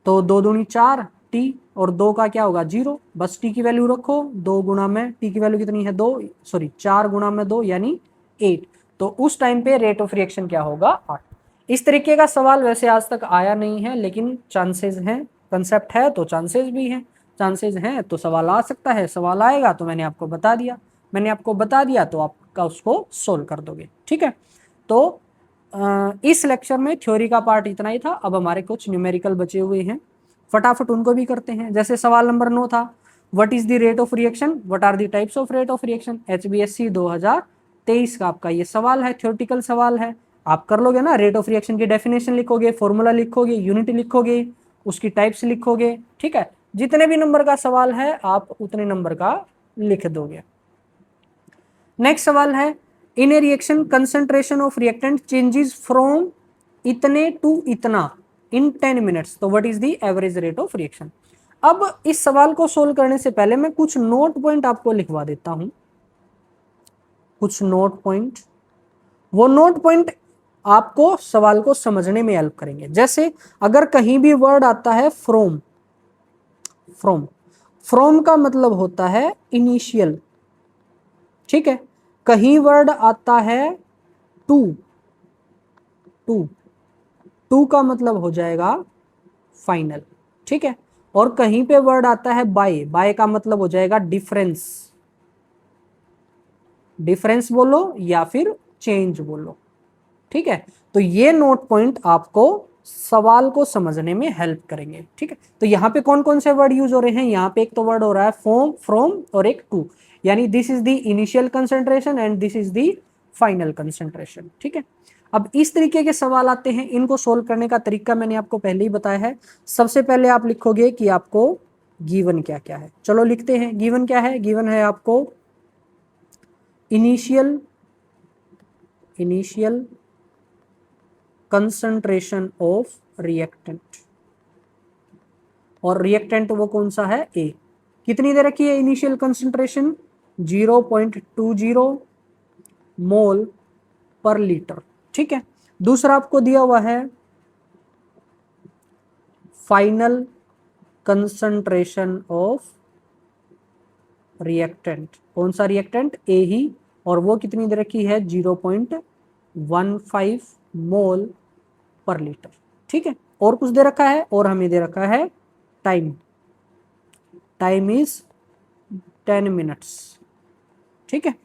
तो 2 दूनी 4 t, और 2 का क्या होगा 0, बस t की वैल्यू रखो, 2 गुना में t की वैल्यू कितनी है 2, सॉरी 4 गुना में 2 यानी 8। तो उस टाइम पे रेट ऑफ रिएक्शन क्या होगा, 8। इस तरीके का सवाल वैसे आज तक आया नहीं है, लेकिन चांसेस हैं, कंसेप्ट है तो चांसेस भी हैं, चांसेस हैं तो सवाल आ सकता है, सवाल आएगा तो मैंने आपको बता दिया। मैंने आपको बता दिया तो आपका उसको सोल्व कर दोगे। ठीक है, तो इस लेक्चर में थ्योरी का पार्ट इतना ही था। अब हमारे कुछ न्यूमेरिकल बचे हुए हैं, फटाफट उनको भी करते हैं। जैसे सवाल नंबर 9 था, what is the rate of reaction, what are the types of rate of reaction. HBSC 2023 का आपका ये सवाल है, थ्योरेटिकल सवाल है। आप कर लोगे ना, रेट ऑफ रिएक्शन की डेफिनेशन लिखोगे, फॉर्मूला लिखोगे, यूनिट लिखोगे, उसकी टाइप्स लिखोगे। ठीक है, जितने भी नंबर का सवाल है आप उतने नंबर का लिख दोगे। नेक्स्ट सवाल है, in a reaction concentration of reactant changes from इतने टू इतना इन 10 मिनट्स, तो what is the average rate of reaction. अब इस सवाल को सोल्व करने से पहले मैं कुछ नोट पॉइंट आपको लिखवा देता हूं, कुछ नोट पॉइंट। वो नोट पॉइंट आपको सवाल को समझने में हेल्प करेंगे। जैसे अगर कहीं भी वर्ड आता है फ्रॉम, फ्रॉम का मतलब होता है इनिशियल। ठीक है, कहीं वर्ड आता है टू, टू का मतलब हो जाएगा फाइनल। ठीक है, और कहीं पे वर्ड आता है बाय का मतलब हो जाएगा डिफरेंस, डिफरेंस बोलो या फिर चेंज बोलो। ठीक है, तो ये नोट पॉइंट आपको सवाल को समझने में हेल्प करेंगे। ठीक है, तो यहाँ पे कौन कौन से वर्ड यूज हो रहे हैं, यहाँ पे एक तो वर्ड हो रहा है फ्रॉम और एक टू, यानी this is the initial concentration and this is the final concentration. ठीक है, अब इस तरीके के सवाल आते हैं, इनको सोल्व करने का तरीका मैंने आपको पहले ही बताया है। सबसे पहले आप लिखोगे कि आपको गिवन क्या क्या है। चलो लिखते हैं, गिवन क्या है। गिवन है आपको इनिशियल कंसंट्रेशन ऑफ रिएक्टेंट, और रिएक्टेंट वो कौन सा है, ए। कितनी दे रखी है इनिशियल कंसंट्रेशन, 0.20 मोल पर लीटर। ठीक है, दूसरा आपको दिया हुआ है फाइनल कंसंट्रेशन ऑफ रिएक्टेंट, कौन सा रिएक्टेंट, ए ही, और वो कितनी दे रखी है 0.15 मोल पर लीटर। ठीक है, और कुछ दे रखा है, और हमें दे रखा है टाइम इज 10 मिनट्स। ठीक है,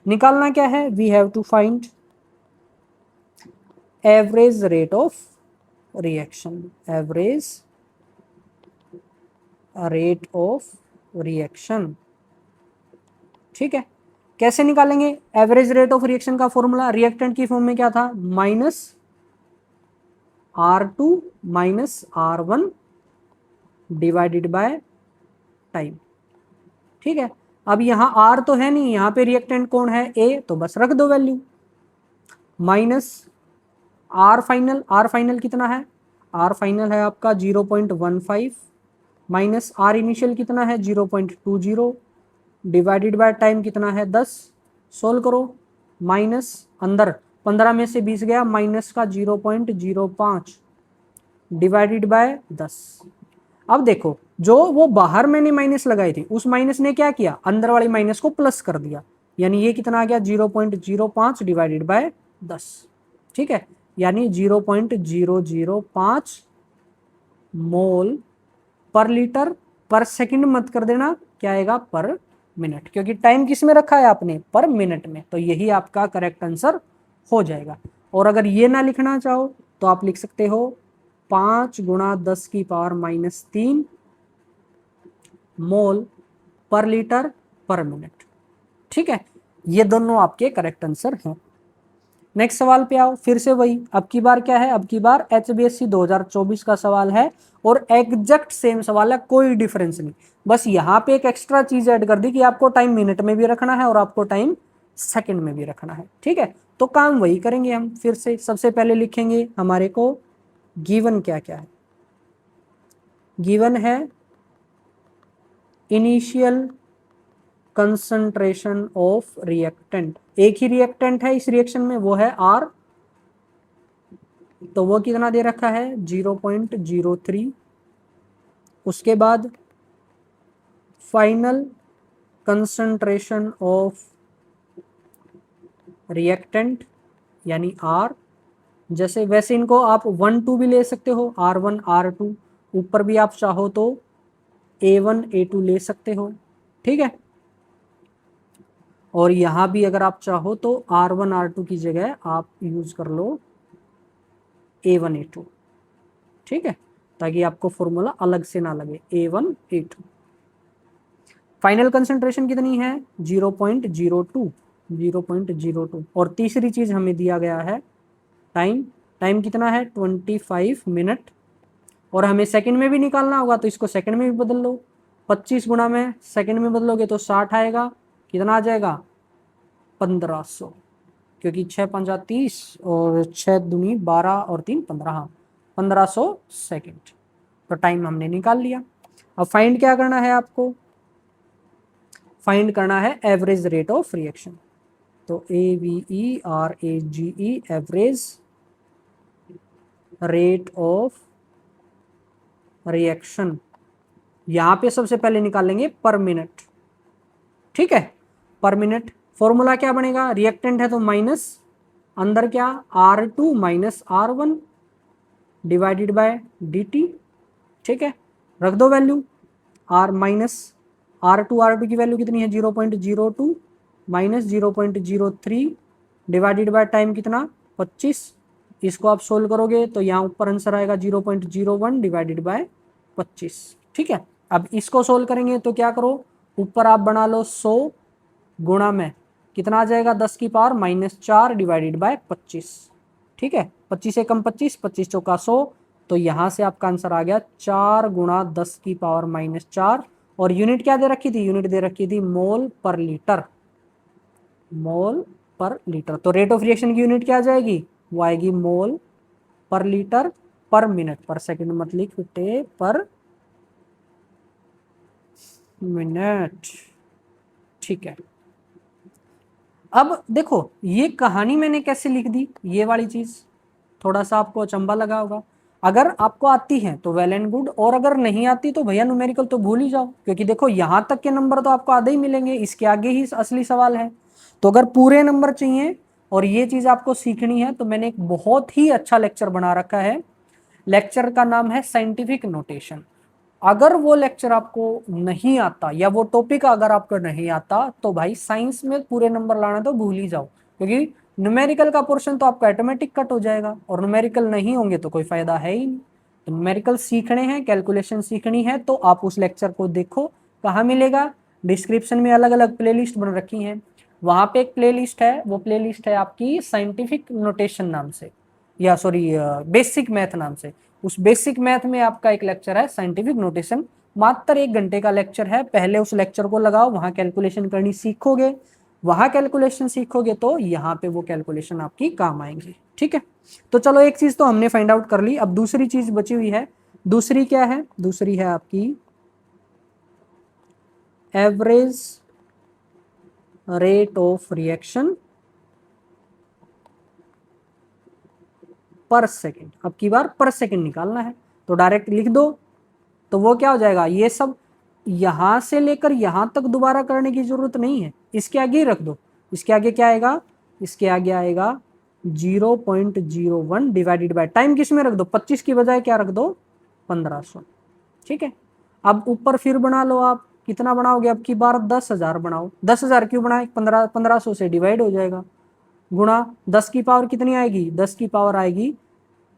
निकालना क्या है, we have to find average rate of reaction, average rate of reaction. ठीक है, कैसे निकालेंगे एवरेज रेट ऑफ रिएक्शन का फॉर्मूला, रिएक्टेंट की फॉर्म में क्या था, -R2 -R1 divided by time. ठीक है, अब यहाँ R तो है नहीं, यहाँ पे रिएक्टेंट कौन है, A, तो बस रख दो वैल्यू, माइनस R फाइनल कितना है, R फाइनल है आपका 0.15 माइनस R इनिशियल कितना है 0.20 डिवाइडेड बाय टाइम कितना है 10। सोल्व करो, माइनस अंदर 15 में से 20 गया, माइनस का 0.05 डिवाइडेड बाय 10। अब देखो, जो वो बाहर मैंने माइनस लगाई थी उस माइनस ने क्या किया, अंदर वाली माइनस को प्लस कर दिया, यानी ये कितना आ गया 0.05 डिवाइडेड बाय 10। ठीक है, यानी 0.005 मोल पर लीटर, पर सेकंड मत कर देना, क्या आएगा पर मिनट, क्योंकि टाइम किस में रखा है आपने, पर मिनट में, तो यही आपका करेक्ट आंसर हो जाएगा। और अगर ये ना लिखना चाहो तो आप लिख सकते हो 5 × 10⁻³ मोल पर लीटर पर मिनट। ठीक है, ये दोनों आपके करेक्ट आंसर हैं। नेक्स्ट सवाल पे आओ, फिर से वही, अब की बार क्या है, अब की बार HBSC 2024 का सवाल है और एग्जैक्ट सेम सवाल है, कोई डिफरेंस नहीं, बस यहाँ पे एक एक्स्ट्रा चीज ऐड कर दी कि आपको टाइम मिनट में भी रखना है और आपको टाइम सेकंड में भी रखना है। ठीक है, तो काम वही करेंगे हम फिर से। सबसे पहले लिखेंगे हमारे को गिवन क्या क्या है, गिवन है इनिशियल कंसंट्रेशन ऑफ रिएक्टेंट, एक ही रिएक्टेंट है इस रिएक्शन में, वो है R, तो वो कितना दे रखा है 0.03। उसके बाद फाइनल कंसंट्रेशन ऑफ रिएक्टेंट यानी R, जैसे वैसे इनको आप 1 2 भी ले सकते हो, R1 R2, ऊपर भी आप चाहो तो A1 A2 ले सकते हो। ठीक है, और यहाँ भी अगर आप चाहो तो R1 R2 की जगह आप यूज कर लो A1 A2, ठीक है, ताकि आपको फॉर्मूला अलग से ना लगे A1 A2। फाइनल कंसंट्रेशन कितनी है 0.02, 0.02। और तीसरी चीज हमें दिया गया है टाइम, टाइम कितना है 25 मिनट, और हमें सेकंड में भी निकालना होगा तो इसको सेकंड में भी बदल लो, 25 गुणा में सेकंड में बदलोगे तो 60 आएगा, कितना आ जाएगा 1500, क्योंकि 6 पंजा 30 और 6 दूनी 12 और 3 15, हाँ 1500 सेकेंड। तो टाइम हमने निकाल लिया। अब फाइंड क्या करना है आपको, फाइंड करना है एवरेज रेट ऑफ रिएक्शन। तो AVERAGE average rate of reaction, यहां पे सबसे पहले निकालेंगे पर मिनट, ठीक है, पर मिनट। फॉर्मूला क्या बनेगा, रिएक्टेंट है तो माइनस, अंदर क्या R2 minus R1 divided by dt, ठीक है, रख दो वैल्यू R माइनस R2 की वैल्यू कितनी है 0.02 माइनस 0.03 डिवाइडेड बाय टाइम कितना 25, इसको आप सोल्व करोगे तो यहाँ ऊपर आंसर आएगा 0.01 डिवाइडेड बाय 25, ठीक है। अब इसको सोल्व करेंगे तो क्या करो, ऊपर आप बना लो 100 गुणा में कितना आ जाएगा 10 की पावर -4 डिवाइडेड बाय 25, ठीक है, 25 एकम 25, 25 चौका 100, तो यहाँ से आपका आंसर आ गया 4 गुणा 10 की पावर -4, और यूनिट क्या दे रखी थी, यूनिट दे रखी थी मोल पर लीटर, मोल पर लीटर। तो रेट ऑफ रिएक्शन की यूनिट क्या आ जाएगी, वो आएगी मोल पर लीटर पर मिनट, पर सेकंड मत लिख बेटे, पर मिनट, ठीक है। अब देखो ये कहानी मैंने कैसे लिख दी, ये वाली चीज थोड़ा सा आपको अचंबा लगा होगा। अगर आपको आती है तो वेल एंड गुड, और अगर नहीं आती तो भैया न्यूमेरिकल तो भूल ही जाओ, क्योंकि देखो यहाँ तक के नंबर तो आपको आधे ही मिलेंगे, इसके आगे ही असली सवाल है। तो अगर पूरे नंबर चाहिए और ये चीज आपको सीखनी है तो मैंने एक बहुत ही अच्छा लेक्चर बना रखा है, लेक्चर का नाम है साइंटिफिक नोटेशन। अगर वो लेक्चर आपको नहीं आता या वो टॉपिक अगर आपको नहीं आता तो भाई साइंस में पूरे नंबर लाना तो भूल ही जाओ, क्योंकि न्यूमेरिकल का पोर्शन तो आपका ऑटोमेटिक कट हो जाएगा, और न्यूमेरिकल नहीं होंगे तो कोई फायदा है ही नहीं। तो न्यूमेरिकल सीखने हैं, कैलकुलेशन सीखनी है तो आप उस लेक्चर को देखो। कहाँ मिलेगा, डिस्क्रिप्शन में अलग अलग प्लेलिस्ट बन रखी हैं, वहां पे एक प्लेलिस्ट है, वो प्लेलिस्ट है आपकी साइंटिफिक नोटेशन नाम से, या सॉरी बेसिक मैथ नाम से। उस बेसिक मैथ में आपका एक लेक्चर है साइंटिफिक नोटेशन, मात्र 1 घंटे का लेक्चर है। पहले उस लेक्चर को लगाओ, वहां कैलकुलेशन करनी सीखोगे, वहां कैलकुलेशन सीखोगे तो यहाँ पे वो कैलकुलेशन आपकी काम आएंगी, ठीक है। तो चलो एक चीज तो हमने फाइंड आउट कर ली, अब दूसरी चीज बची हुई है। दूसरी क्या है, दूसरी है आपकी एवरेज रेट ऑफ रिएक्शन पर सेकेंड। अब की बार पर सेकेंड निकालना है तो डायरेक्ट लिख दो, तो वो क्या हो जाएगा, ये सब यहां से लेकर यहां तक दोबारा करने की जरूरत नहीं है, इसके आगे ही रख दो। इसके आगे क्या आएगा, इसके आगे आएगा 0.01 डिवाइडेड बाय टाइम, किस में रख दो 25 की बजाय क्या रख दो 1500, ठीक है। अब ऊपर फिर बना लो, आप कितना बनाओगे, अब की बार 10,000 बनाओ। 10,000 क्यों बनाए, 1500 से डिवाइड हो जाएगा, गुणा 10 की पावर कितनी आएगी, 10 की पावर आएगी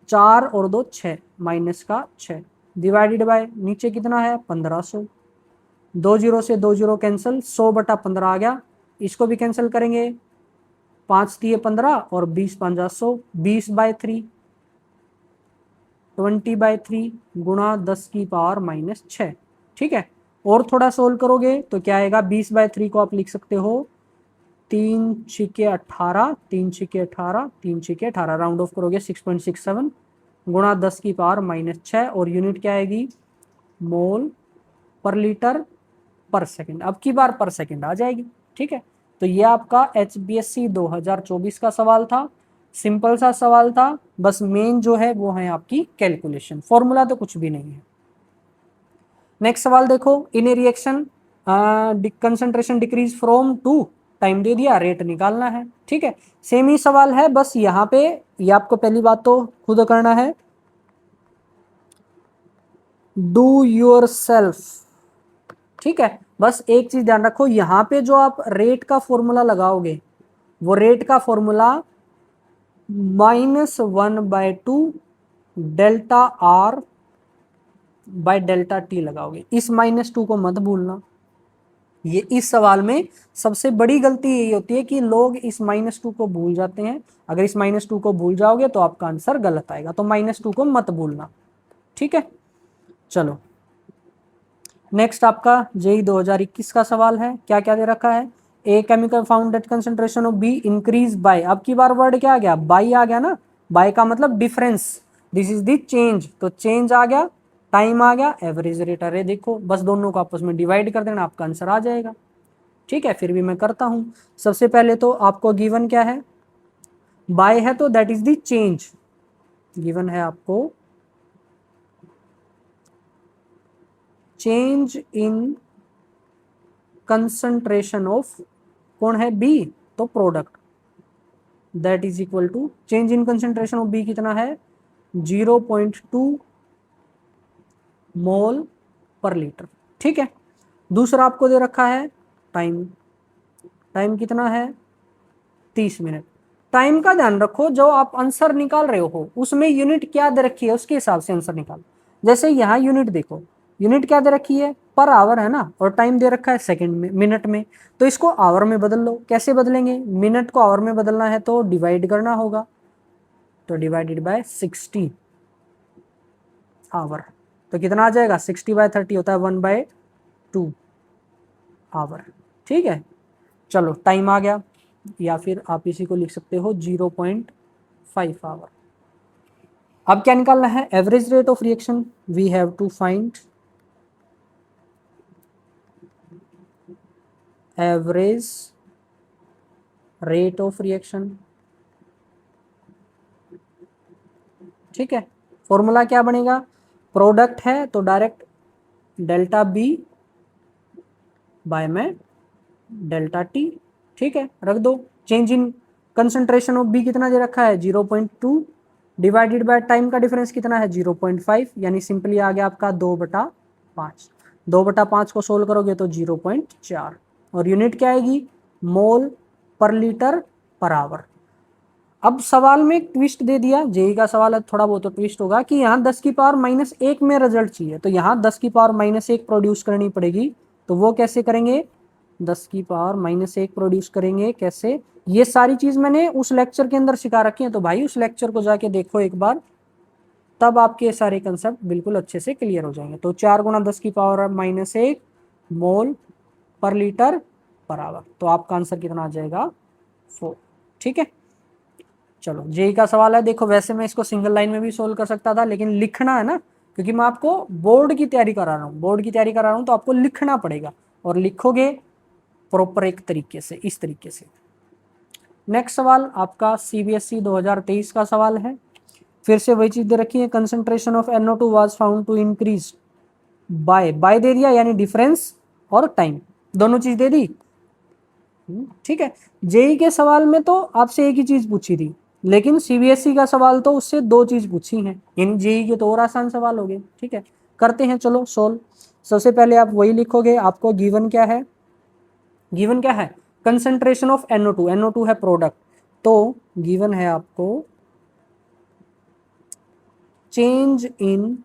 4 और 2 6 माइनस का 6 डिवाइडेड बाय नीचे कितना है 1500, 2 जीरो से 2 जीरो कैंसिल, 100/15 आ गया, इसको भी कैंसिल करेंगे, 5 दिए 15 और 20 पंजा 100, 20/3 20/3 गुणा 10 की पावर -6, ठीक है। और थोड़ा सोल्व करोगे तो क्या आएगा, 20/3 को आप लिख सकते हो 3 छिके 18, 3 छिके 18, 3 छिके 18, राउंड ऑफ करोगे 6.67 गुणा 10 की पावर -6, और यूनिट क्या आएगी मोल पर लीटर पर सेकंड। अब की बार पर सेकंड आ जाएगी, ठीक है। तो ये आपका HBSC 2024 का सवाल था, सिंपल सा सवाल था, बस मेन जो है वो है आपकी कैलकुलेशन, फॉर्मूला तो कुछ भी नहीं है। नेक्स्ट सवाल देखो, in a reaction concentration decreases from to, time दे दिया, रेट निकालना है, ठीक है। सेम ही सवाल है, बस यहाँ पे ये आपको पहली बात तो खुद करना है, डू योर सेल्फ, ठीक है। बस एक चीज ध्यान रखो, यहाँ पे जो आप रेट का फॉर्मूला लगाओगे वो रेट का formula -1/2 delta R by delta T लगाओगे। इस -2 को मत भूलना। ये इस सवाल में सबसे बड़ी गलती यही होती है कि लोग इस -2 को भूल जाते हैं। अगर इस -2 को भूल जाओगे तो आपका आंसर गलत आएगा, तो -2 को मत भूलना, ठीक है। चलो नेक्स्ट आपका जेई 2021 का सवाल है। क्या क्या दे रखा है? A chemical found at concentration of be increase by, अब की बार वर्ड क्या आ गया? बाई आ गया ना। बाय का मतलब difference, this is the change, तो चेंज आ गया, टाइम आ गया, एवरेज रेट। अरे देखो बस दोनों को आपस में डिवाइड कर देना, आपका आंसर आ जाएगा, ठीक है। फिर भी मैं करता हूं। सबसे पहले तो आपको गिवन क्या है? बाय है तो that is the change, given है आपको चेंज इन कंसंट्रेशन ऑफ, कौन है? बी, तो product, that is equal to change in concentration of B कितना है? 0.2 मोल पर लीटर, ठीक है। दूसरा आपको दे रखा है टाइम, टाइम कितना है? 30 मिनट। टाइम का ध्यान रखो, जो आप आंसर निकाल रहे हो उसमें यूनिट क्या दे रखी है उसके हिसाब से आंसर निकालो। जैसे यहाँ यूनिट देखो, यूनिट क्या दे रखी है? पर आवर है ना, और टाइम दे रखा है सेकंड में, मिनट में, तो इसको आवर में बदल लो। कैसे बदलेंगे? मिनट को आवर में बदलना है तो डिवाइड करना होगा, तो डिवाइडेड बाय 60 आवर, तो कितना आ जाएगा? 60/30 होता है 1/2 आवर, ठीक है। चलो टाइम आ गया, या फिर आप इसी को लिख सकते हो 0.5 आवर। अब क्या निकालना है? Average rate of reaction. We have to find average rate of reaction, ठीक है। फॉर्मूला क्या बनेगा? प्रोडक्ट है तो डायरेक्ट डेल्टा बी बाय में डेल्टा टी, ठीक है, रख दो। Change in concentration of B कितना दे रखा है? 0.2 डिवाइडेड बाय टाइम का डिफरेंस कितना है? 0.5, यानी सिंपली आ गया आपका 2/5। 2/5 को सोल्व करोगे तो 0.4, और यूनिट क्या आएगी? मोल पर लीटर पर आवर। अब सवाल में एक ट्विस्ट दे दिया, जेई का सवाल है, थोड़ा बहुत तो ट्विस्ट होगा कि यहाँ 10 की पावर -1 में रिजल्ट चाहिए, तो यहाँ 10 की पावर -1 प्रोड्यूस करनी पड़ेगी। तो वो कैसे करेंगे? 10 की पावर -1 प्रोड्यूस करेंगे कैसे? ये सारी चीज मैंने उस लेक्चर के अंदर सिखा रखी है, तो भाई उस लेक्चर को जाके देखो एक बार, तब आपके सारे कंसेप्ट बिल्कुल अच्छे से क्लियर हो जाएंगे। तो 4 × 10 की पावर -1 मोल पर लीटर पर आवर, तो आपका आंसर कितना आ जाएगा? 4, ठीक है। चलो जेई का सवाल है, देखो वैसे मैं इसको सिंगल लाइन में भी सोल्व कर सकता था, लेकिन लिखना है ना, क्योंकि मैं आपको बोर्ड की तैयारी करा रहा हूँ, बोर्ड की तैयारी करा रहा हूँ, तो आपको लिखना पड़ेगा, और लिखोगे प्रॉपर एक तरीके से, इस तरीके से। नेक्स्ट सवाल आपका सीबीएसई 2023 का सवाल है। फिर से वही चीज दे रखी है, concentration of NO2 was found to increase by दे दिया, यानी डिफरेंस और टाइम दोनों चीज दे दी, ठीक है। जेई के सवाल में तो आपसे एक ही चीज पूछी थी, लेकिन सीबीएसई का सवाल तो उससे 2 चीज पूछी हैं। इन जेई के तो और आसान सवाल हो गए, ठीक है। करते हैं, चलो सोल्व। सबसे पहले आप वही लिखोगे, आपको गिवन क्या है? गिवन क्या है? कंसंट्रेशन ऑफ NO2, NO2 है प्रोडक्ट, तो गिवन है आपको change in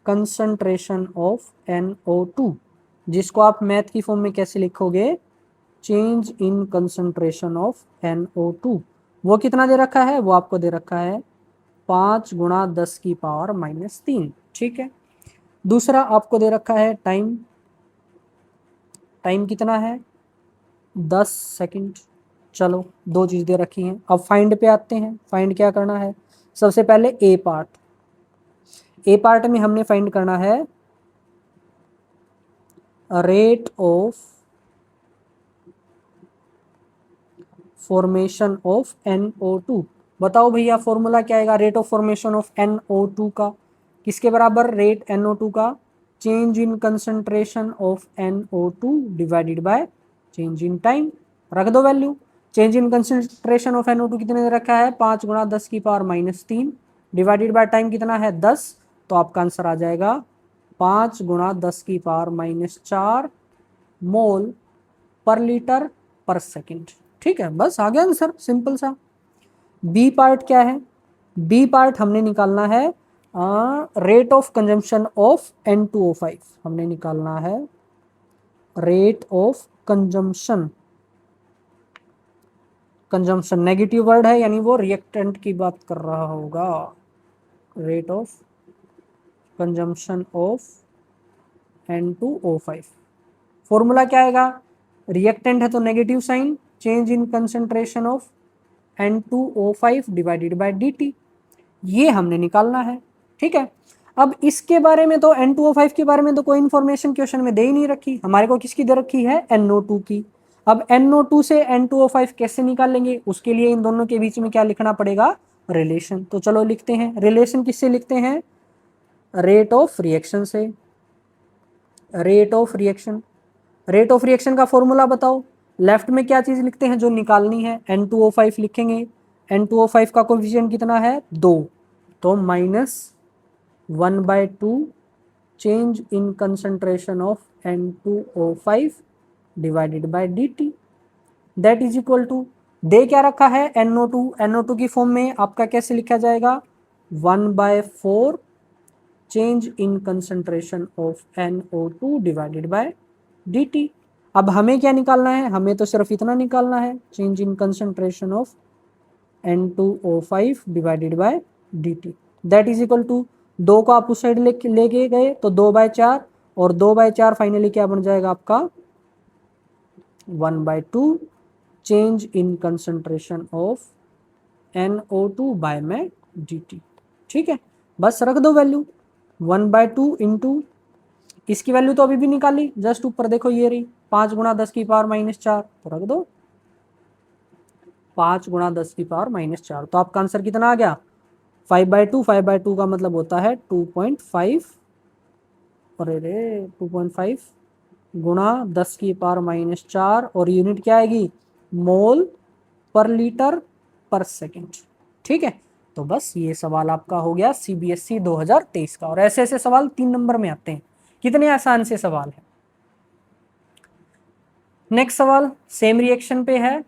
concentration of NO2, जिसको आप मैथ की फॉर्म में कैसे लिखोगे? Change in concentration of NO2। वो कितना दे रखा है? वो आपको दे रखा है 5 × 10 की पावर -3, ठीक है। दूसरा आपको दे रखा है टाइम, टाइम कितना है? 10 सेकंड। चलो 2 चीज दे रखी हैं। अब फाइंड पे आते हैं। फाइंड क्या करना है? सबसे पहले ए पार्ट, ए पार्ट में हमने फाइंड करना है rate of formation of NO2। बताओ भैया फॉर्मूला क्या आएगा rate of formation of NO2 का? किसके बराबर? रेट NO2 का change in concentration of NO2 divided by change in time. रख दो value. Change in concentration of NO2 कितने दे रखा है? 5 × 10 की पावर -3 डिवाइडेड बाय टाइम कितना है? 10, तो आपका आंसर आ जाएगा 5 × 10 की पावर -4 मोल पर लीटर पर सेकंड। ठीक है, बस आ गया आंसर, सिंपल सा। बी पार्ट क्या है? बी पार्ट हमने निकालना है rate of consumption of N2O5। हमने निकालना है rate of consumption. Consumption negative word है, यानी वो रिएक्टेंट की बात कर रहा होगा। Rate of consumption of N2O5। Formula क्या आएगा? रिएक्टेंट है तो negative sign, change in concentration of N2O5 divided by dt। ये हमने निकालना है। ठीक है, अब इसके बारे में तो N2O5 के बारे में तो कोई इंफॉर्मेशन क्वेश्चन में दे ही नहीं रखी, हमारे को किसकी दे रखी है? NO2 की। अब NO2 से N2O5 कैसे निकालेंगे? उसके लिए इन दोनों के बीच में क्या लिखना पड़ेगा? रिलेशन। तो चलो लिखते हैं। रिलेशन किससे लिखते हैं? रेट ऑफ रिएक्शन से। Rate of reaction, rate of reaction का फॉर्मूला बताओ। लेफ्ट में क्या चीज लिखते हैं जो निकालनी है? N2O5 लिखेंगे। N2O5 का कोफिशिएंट कितना है? 2, तो -1/2 change in concentration of N2O5 divided by dt, that is equal to, दे क्या रखा है? NO2। NO2 की फॉर्म में आपका कैसे लिखा जाएगा? 1/4 change in concentration of NO2 divided by dt। अब हमें क्या निकालना है? हमें तो सिर्फ इतना निकालना है, change in concentration of N2O5 divided by dt, that is equal to, 2 को आप उस साइड लेके गए तो 2/4, और 2/4 फाइनली क्या बन जाएगा आपका? 1/2 change in concentration of NO2 by में dt। ठीक है, बस रख दो वैल्यू 1/2 इंटू, इसकी वैल्यू तो अभी भी निकाली, जस्ट ऊपर देखो ये रही 5 गुणा 10 की पावर -4, तो रख दो 5 गुणा 10 की पावर -4। तो आपका आंसर कितना आ गया? 5/2। 5/2 का मतलब होता है 2.5, अरे रे 2.5 गुणा 10 की पावर -4, और यूनिट क्या आएगी? मोल पर लीटर पर सेकेंड। ठीक है, तो बस ये सवाल आपका हो गया CBSE 2023 का। और ऐसे ऐसे सवाल 3 नंबर में आते हैं, कितने आसान से सवाल है। नेक्स्ट सवाल सेम रिएक्शन पे है,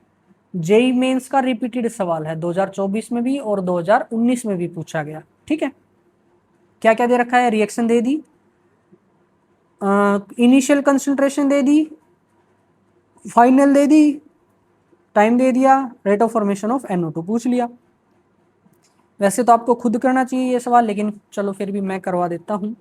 जेई मेंस का रिपीटेड सवाल है, 2024 में भी और 2019 में भी पूछा गया। ठीक है, क्या क्या दे रखा है? रिएक्शन दे दी, इनिशियल कंसंट्रेशन दे दी, फाइनल दे दी, टाइम दे दिया, rate of formation of NO2 पूछ लिया। वैसे तो आपको खुद करना चाहिए ये सवाल, लेकिन चलो फिर भी मैं करवा देता हूं।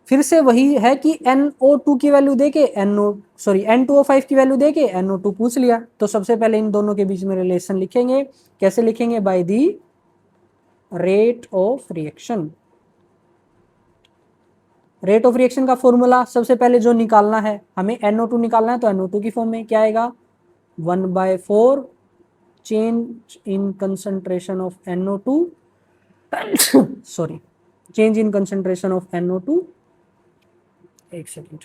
फिर से वही है कि NO2 की वैल्यू देके N2O5 की वैल्यू देके NO2 पूछ लिया, तो सबसे पहले इन दोनों के बीच में रिलेशन लिखेंगे। कैसे लिखेंगे? By the rate of reaction. Rate of reaction का फॉर्मूला सबसे पहले जो निकालना है, हमें NO2 निकालना है, तो NO2 की फॉर्म में क्या आएगा? 1/4 change in concentration of NO2 sorry, change in concentration of NO2, एक second,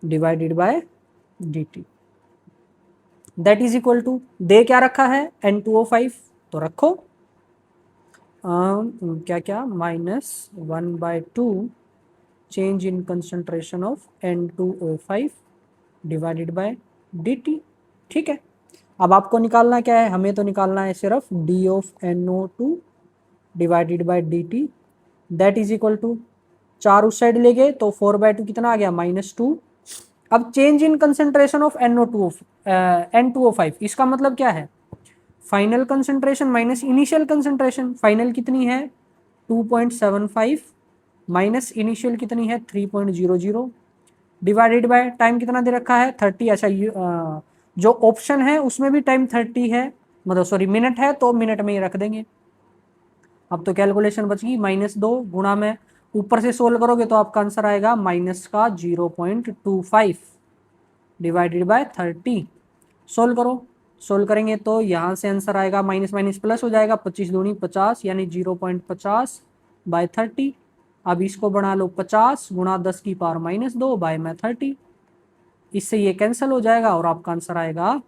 divided by dt, that is equal to, दे क्या रखा है? N2O5, तो रखो क्या क्या -1/2 change in concentration of N2O5 divided by dt। ठीक है, अब आपको निकालना क्या है? हमें तो निकालना है सिर्फ d of NO2 divided by dt, that is equal to, 4 उस साइड ले गए तो 4/2 कितना आ गया? -2। अब change in concentration of N2O5, इसका मतलब क्या है? Final concentration minus initial concentration. Final कितनी है? 2.75 माइनस इनिशियल कितनी है? 3.00 डिवाइडेड बाय टाइम कितना दे रखा है? 30। अच्छा, जो ऑप्शन है उसमें भी टाइम 30 है, मतलब सॉरी मिनट है, तो मिनट में ही रख देंगे। अब तो कैलकुलेशन बच गई, -2 गुणा में ऊपर से सोल्व करोगे तो आपका आंसर आएगा -0.25 डिवाइडेड बाय 30। सोल्व करो, सोल्व करेंगे तो यहाँ से आंसर आएगा माइनस माइनस प्लस हो जाएगा, 25 दूनी 50 यानी 0.50 बाय 30। अब इसको बना लो 50 गुणा 10 की पावर -2 बाय में 30, इससे ये कैंसिल हो जाएगा और आपका आंसर आएगा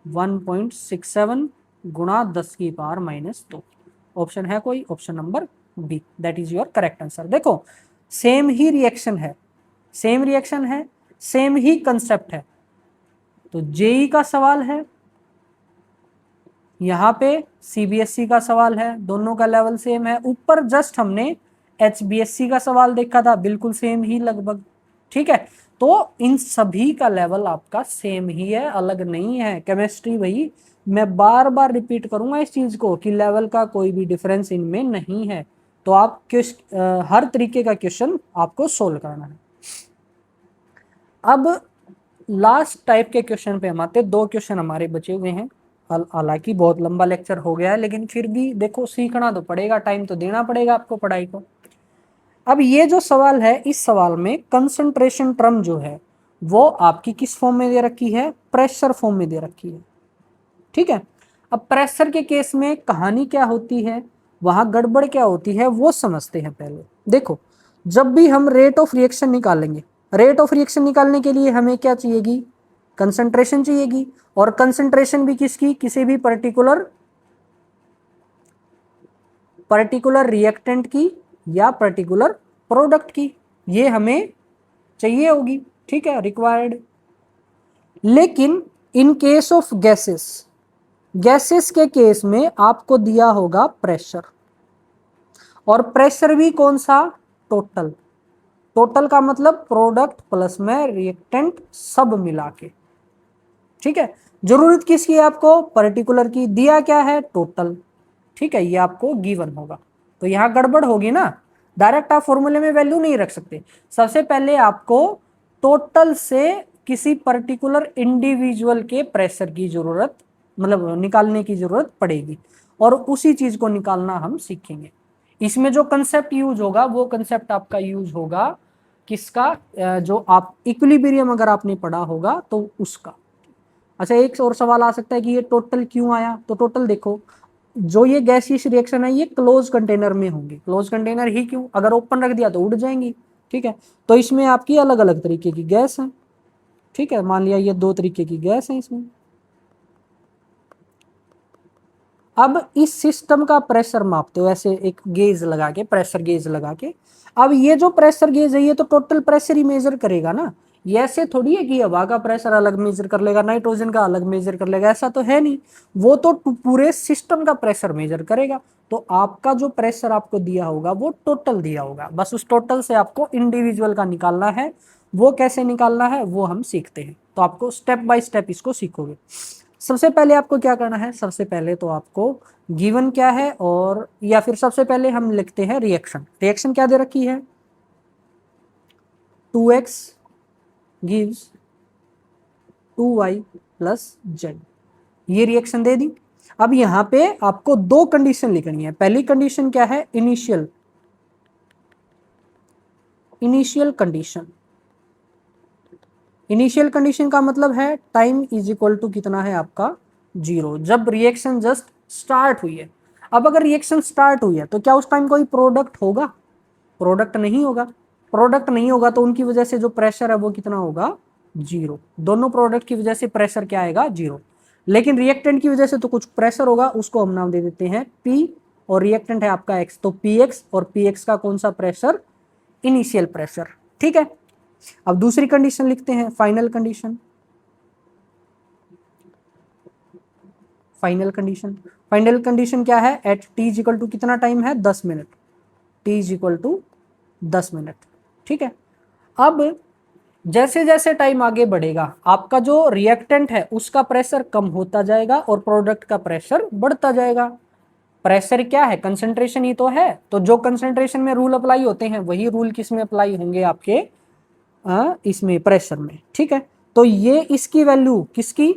1.67 गुणा 10 की पावर -2। ऑप्शन है कोई? Option number B, that is your correct answer. देखो सेम ही रिएक्शन है, सेम रिएक्शन है, सेम ही कंसेप्ट है। तो जेई का सवाल है, यहाँ पे सीबीएसई का सवाल है, दोनों का लेवल सेम है। ऊपर जस्ट हमने एचबीएससी का सवाल देखा था, बिल्कुल सेम ही लगभग, ठीक है। तो इन सभी का लेवल आपका सेम ही है, अलग नहीं है। केमिस्ट्री भाई, मैं बार बार रिपीट करूंगा इस चीज को कि लेवल का कोई भी डिफरेंस इनमें नहीं है। तो आप हर तरीके का क्वेश्चन आपको सोल्व करना है। अब लास्ट टाइप के क्वेश्चन पे हम आते, दो क्वेश्चन हमारे बचे हुए हैं। हालांकि बहुत लंबा लेक्चर हो गया है, लेकिन फिर भी देखो सीखना तो पड़ेगा, टाइम तो देना पड़ेगा आपको पढ़ाई को। अब ये जो सवाल है, इस सवाल में कंसंट्रेशन टर्म जो है वो आपकी किस फॉर्म में दे रखी है? प्रेशर फॉर्म में दे रखी है, ठीक है। अब प्रेशर के केस में कहानी क्या होती है, वहां गड़बड़ क्या होती है, वो समझते हैं पहले। देखो, जब भी हम रेट ऑफ रिएक्शन निकालेंगे, रेट ऑफ रिएक्शन निकालने के लिए हमें क्या चाहिएगी? कंसंट्रेशन चाहिएगी। और कंसंट्रेशन भी किसकी? किसी भी पर्टिकुलर रिएक्टेंट की या पर्टिकुलर प्रोडक्ट की, ये हमें चाहिए होगी, ठीक है, रिक्वायर्ड। लेकिन इन केस ऑफ गैसेस के केस में आपको दिया होगा प्रेशर, और प्रेशर भी कौन सा? टोटल का मतलब प्रोडक्ट प्लस में रिएक्टेंट सब मिला के, ठीक है। जरूरत किसकी है आपको? पर्टिकुलर की। दिया क्या है? टोटल, ठीक है, ये आपको गिवन होगा। तो यहां गड़बड़ होगी ना, डायरेक्ट आप फॉर्मूले में वैल्यू नहीं रख सकते। सबसे पहले आपको टोटल से किसी पर्टिकुलर इंडिविजुअल के प्रेशर की जरूरत, मतलब निकालने की जरूरत पड़ेगी, और उसी चीज को निकालना हम सीखेंगे। इसमें जो कंसेप्ट यूज होगा वो कंसेप्ट आपका यूज होगा किसका? जो आप इक्विलिब्रियम अगर आपने पढ़ा होगा तो उसका। अच्छा, एक और सवाल आ सकता है कि ये टोटल क्यों आया? तो टोटल देखो, जो ये गैसियस रिएक्शन है ये क्लोज कंटेनर में होंगे। क्लोज कंटेनर ही क्यों? अगर ओपन रख दिया तो उड़ जाएंगी, ठीक है। तो इसमें आपकी अलग अलग तरीके की गैस है, ठीक है। मान लिया ये दो तरीके की गैस है इसमें। अब इस सिस्टम का प्रेशर मापते हो ऐसे एक गेज लगा के, प्रेशर गेज लगा के। अब ये जो प्रेशर गेज है ये तो टोटल प्रेशर ही मेजर करेगा ना, ये ऐसे थोड़ी है कि हवा का प्रेशर अलग मेजर कर लेगा, नाइट्रोजन का अलग मेजर कर लेगा, ऐसा तो है नहीं। वो तो पूरे सिस्टम का प्रेशर मेजर करेगा। तो आपका जो प्रेशर आपको दिया होगा वो टोटल दिया होगा, बस उस टोटल से आपको इंडिविजुअल का निकालना है। वो कैसे निकालना है वो हम सीखते हैं। तो आपको स्टेप बाय स्टेप इसको सीखोगे। सबसे पहले आपको क्या करना है? सबसे पहले तो आपको गिवन क्या है, और या फिर सबसे पहले हम लिखते हैं रिएक्शन क्या दे रखी है? 2x gives 2y plus z, ये रिएक्शन दे दी। अब यहां पे आपको दो कंडीशन लिखनी है। पहली कंडीशन क्या है? Initial condition. इनिशियल कंडीशन का मतलब है टाइम इज इक्वल टू कितना है आपका? 0, जब रिएक्शन जस्ट स्टार्ट हुई है। अब अगर रिएक्शन स्टार्ट हुई है तो क्या उस टाइम कोई प्रोडक्ट होगा? प्रोडक्ट नहीं होगा। प्रोडक्ट नहीं होगा तो उनकी वजह से जो प्रेशर है वो कितना होगा? 0। दोनों प्रोडक्ट की वजह से प्रेशर क्या आएगा? 0। लेकिन रिएक्टेंट की वजह से तो कुछ प्रेशर होगा, उसको हम नाम दे देते हैं P, और रिएक्टेंट है आपका X, तो PX, और PX का कौन सा प्रेशर? इनिशियल प्रेशर, ठीक है। अब दूसरी कंडीशन लिखते हैं, फाइनल कंडीशन। फाइनल कंडीशन क्या है? At t is equal to कितना टाइम है? 10 minute. t is equal to 10 minute, ठीक है। अब जैसे जैसे टाइम आगे बढ़ेगा आपका जो रिएक्टेंट है उसका प्रेशर कम होता जाएगा और प्रोडक्ट का प्रेशर बढ़ता जाएगा। प्रेशर क्या है? कंसंट्रेशन ही तो है। तो जो कंसंट्रेशन में रूल अप्लाई होते हैं वही रूल किस में अप्लाई होंगे? आपके इसमें प्रेशर में, ठीक है। तो ये इसकी वैल्यू किसकी?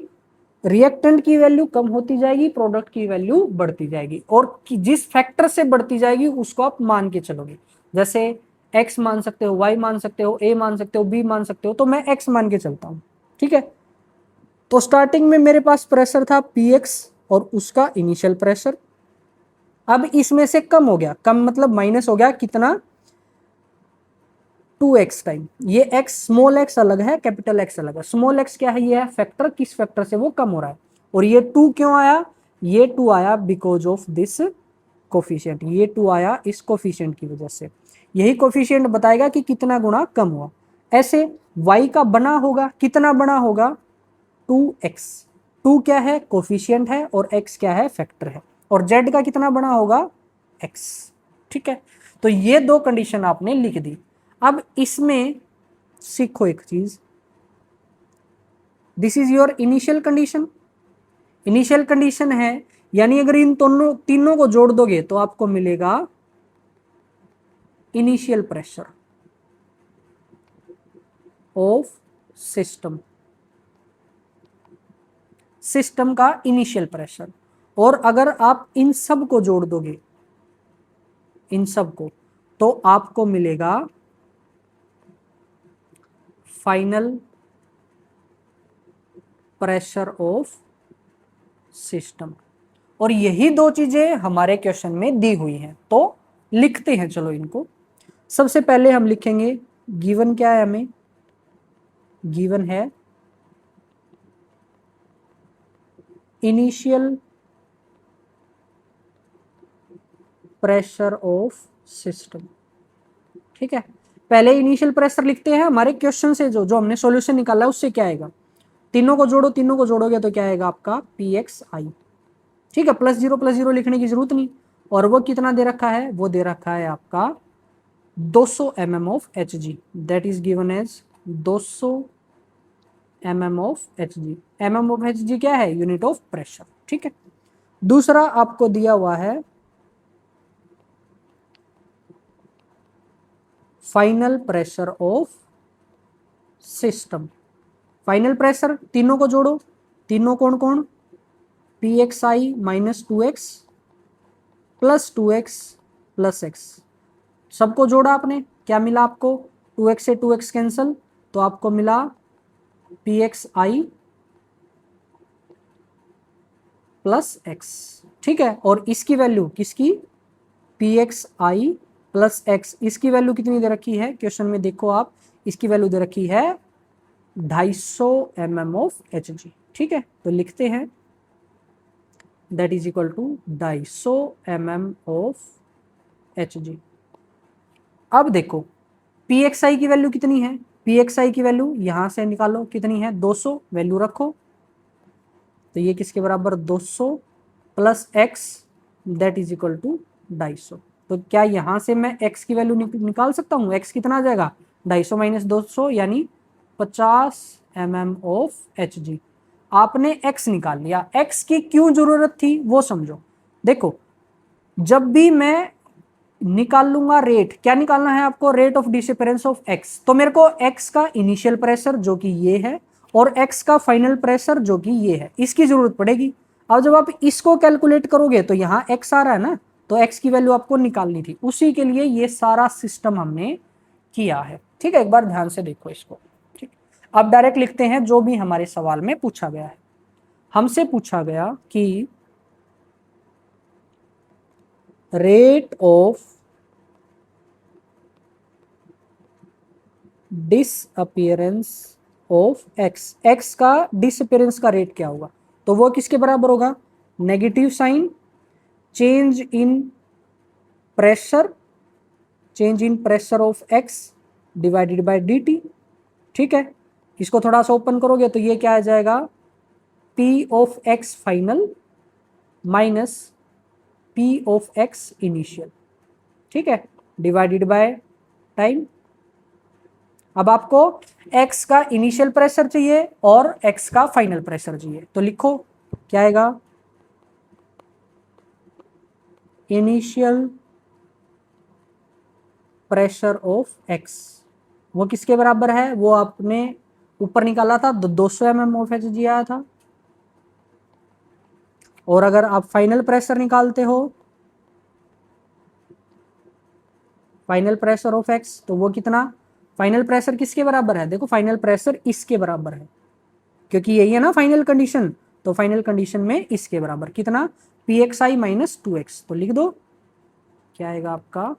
रिएक्टेंट की वैल्यू कम होती जाएगी, प्रोडक्ट की वैल्यू बढ़ती जाएगी, और जिस फैक्टर से बढ़ती जाएगी उसको आप मान के चलोगे। जैसे x मान सकते हो, y मान सकते हो, a मान सकते हो, b मान सकते हो, तो मैं x मान के चलता हूं, ठीक है। तो स्टार्टिंग में मेरे पास प्रेशर था px और उसका इनिशियल प्रेशर। अब इसमें से कम हो गया, कम मतलब माइनस हो गया कितना? 2x time. ये x स्मॉल x अलग है, कैपिटल X अलग है। स्मॉल x क्या है? ये है फैक्टर, किस फैक्टर से वो कम हो रहा है। और ये 2 क्यों आया? ये 2 आया बिकॉज ऑफ दिस कोफिशिएंट। ये 2 आया इस कोफिशिएंट की वजह से। यही कोफिशिएंट बताएगा कि कितना गुना कम हुआ। ऐसे y का बना होगा, कितना बना होगा, 2x। 2 क्या है, कोफिशिएंट है, और x क्या है, फैक्टर है। और z का कितना बना होगा, x। ठीक है, तो ये दो कंडीशन आपने लिख दी। अब इसमें सीखो एक चीज, this is your initial condition. Initial condition है, यानी अगर इन दोनों तीनों को जोड़ दोगे तो आपको मिलेगा initial pressure of system, system का इनिशियल प्रेशर। और अगर आप इन सब को जोड़ दोगे, इन सब को, तो आपको मिलेगा फाइनल प्रेशर ऑफ सिस्टम। और यही दो चीजें हमारे क्वेश्चन में दी हुई हैं, तो लिखते हैं चलो इनको। सबसे पहले हम लिखेंगे, गिवन क्या है हमें, गिवन है इनिशियल प्रेशर ऑफ सिस्टम। ठीक है, पहले इनिशियल प्रेशर लिखते हैं, हमारे क्वेश्चन से जो जो हमने सॉल्यूशन निकाला है उससे क्या आएगा, तीनों को जोड़ो, तीनों को जोड़ोगे तो क्या आएगा आपका pxi। ठीक है, +0 +0 लिखने की जरूरत नहीं। और वो कितना दे रखा है, वो दे रखा है आपका 200 mm of Hg, that is given as 200 mm of Hg। mm of Hg क्या है, यूनिट ऑफ प्रेशर। ठीक है, दूसरा आपको दिया हुआ है final pressure of system. Final pressure, तीनों को जोड़ो, तीनों कौन कौन, pxi minus 2x plus 2x plus x, सबको जोड़ा आपने, क्या मिला आपको, 2x से 2x कैंसल, तो आपको मिला pxi प्लस x। ठीक है, और इसकी वैल्यू किसकी, pxi प्लस x, इसकी वैल्यू कितनी दे रखी है क्वेश्चन में, देखो आप, इसकी वैल्यू दे रखी है 250 mm ऑफ Hg। ठीक है, तो लिखते हैं that is equal to 250 mm of Hg। अब देखो pxi की वैल्यू कितनी है, pxi की वैल्यू यहां से निकालो, कितनी है 200, वैल्यू रखो, तो ये किसके बराबर 200 plus x that is equal to 250। तो क्या यहां से मैं x की वैल्यू निकाल सकता हूँ, x कितना आ जाएगा 250 माइनस 200 यानी 50 mm ऑफ Hg। आपने x निकाल लिया, x की क्यों जरूरत थी वो समझो। देखो जब भी मैं निकाल लूंगा रेट, क्या निकालना है आपको, rate of disappearance of x, तो मेरे को x का इनिशियल प्रेशर जो कि ये है और x का फाइनल प्रेशर जो कि ये है, इसकी जरूरत पड़ेगी। अब जब आप इसको कैलकुलेट करोगे तो यहाँ x आ रहा है ना, तो x की वैल्यू आपको निकालनी थी, उसी के लिए ये सारा सिस्टम हमने किया है। ठीक है, एक बार ध्यान से देखो इसको। ठीक, अब डायरेक्ट लिखते हैं जो भी हमारे सवाल में पूछा गया है। हमसे पूछा गया कि rate of disappearance of x, x का डिसअपीयरेंस का रेट क्या होगा, तो वो किसके बराबर होगा, negative sign change in pressure, change in pressure of x divided by dt। ठीक है, इसको थोड़ा सा ओपन करोगे तो ये क्या आ जाएगा, p of x final minus p of x initial. ठीक है, डिवाइडेड बाय टाइम। अब आपको x का इनिशियल प्रेशर चाहिए और x का फाइनल प्रेशर चाहिए, तो लिखो क्या आएगा, इनिशियल प्रेशर ऑफ x, वो किसके बराबर है, वो आपने ऊपर निकाला था 200 mm ऑफ Hg आया था। और अगर आप फाइनल प्रेशर निकालते हो, फाइनल प्रेशर ऑफ x, तो वो कितना, फाइनल प्रेशर किसके बराबर है, देखो फाइनल प्रेशर इसके बराबर है, क्योंकि यही है ना फाइनल कंडीशन, तो फाइनल कंडीशन में इसके बराबर कितना, pxi माइनस 2x, तो लिख दो क्या आएगा आपका,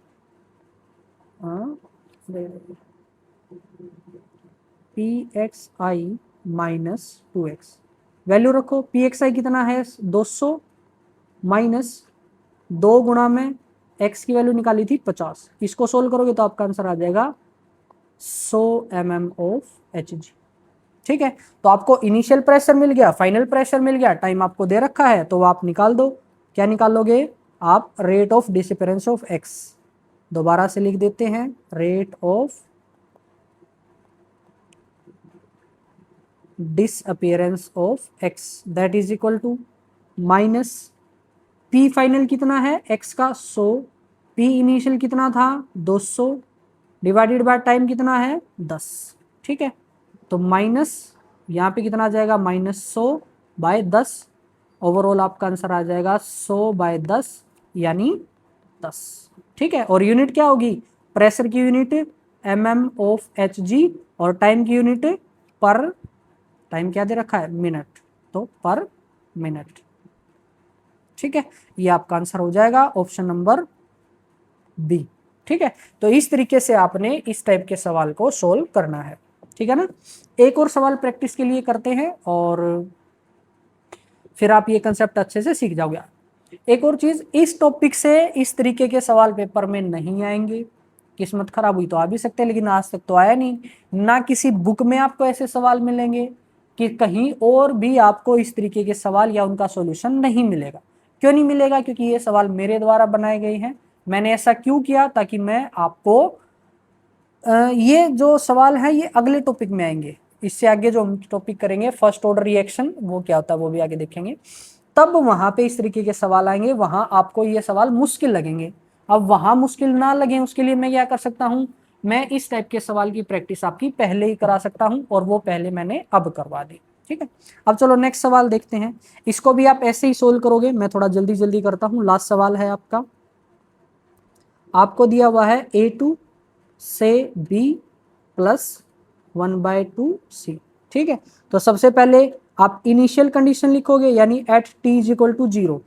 pxi माइनस 2x, वैल्यू रखो, pxi कितना है 200 माइनस 2 गुणा में x की वैल्यू निकाली थी 50, इसको सोल्व करोगे तो आपका आंसर आ जाएगा 100 mm ऑफ Hg। ठीक है, तो आपको इनिशियल प्रेशर मिल गया, फाइनल प्रेशर मिल गया, टाइम आपको दे रखा है, तो आप निकाल दो। क्या निकालोगे आप? Rate of disappearance of x। दोबारा से लिख देते हैं, rate of disappearance of x that is equal to minus p final कितना है x का 100, p इनिशियल कितना था 200, डिवाइडेड बाय टाइम कितना है 10। ठीक है, तो माइनस यहाँ पे कितना आ जाएगा -100/10। ओवरऑल आपका आंसर आ जाएगा 100/10 यानी 10। ठीक है, और यूनिट क्या होगी? प्रेशर की यूनिट mm ऑफ Hg और टाइम की यूनिट पर, टाइम क्या दे रखा है? मिनट, तो पर मिनट। ठीक है, ये आपका आंसर हो जाएगा ऑप्शन नंबर बी। ठीक है, तो इस तरीके से आपने इस टाइप के सवाल को सोल्व करना है। ठीक है ना। एक और सवाल प्रैक्टिस के लिए करते हैं और फिर आप ये कंसेप्ट अच्छे से सीख जाओगे। एक और चीज, इस टॉपिक से इस तरीके के सवाल पेपर में नहीं आएंगे। किस्मत खराब हुई तो आ भी सकते हैं, लेकिन आज तक तो आया नहीं। ना किसी बुक में आपको ऐसे सवाल मिलेंगे कि कहीं और भी आपको इस तरीके के सवाल या उनका सॉल्यूशन नहीं मिलेगा। क्यों नहीं मिलेगा? क्योंकि ये सवाल मेरे द्वारा बनाए गए हैं। मैंने ऐसा क्यों किया? ताकि मैं आपको ये जो सवाल है ये अगले टॉपिक में आएंगे। इससे आगे जो हम टॉपिक करेंगे फर्स्ट ऑर्डर रिएक्शन, वो क्या होता है वो भी आगे देखेंगे। तब वहां पे इस तरीके के सवाल आएंगे, वहां आपको ये सवाल मुश्किल लगेंगे। अब वहां मुश्किल ना लगे उसके लिए मैं क्या कर सकता हूं? मैं इस टाइप के सवाल की प्रैक्टिस आपकी पहले ही करा सकता हूं, और वो पहले मैंने अब करवा दी। ठीक है, अब चलो नेक्स्ट सवाल देखते हैं। इसको भी आप ऐसे ही सोल्व करोगे, मैं थोड़ा जल्दी जल्दी करता हूं। लास्ट सवाल है आपका, आपको दिया हुआ है A2 से B प्लस 1/2C। ठीक है, तो सबसे पहले आप इनिशियल कंडीशन लिखोगे, यानी at t is equal to 0।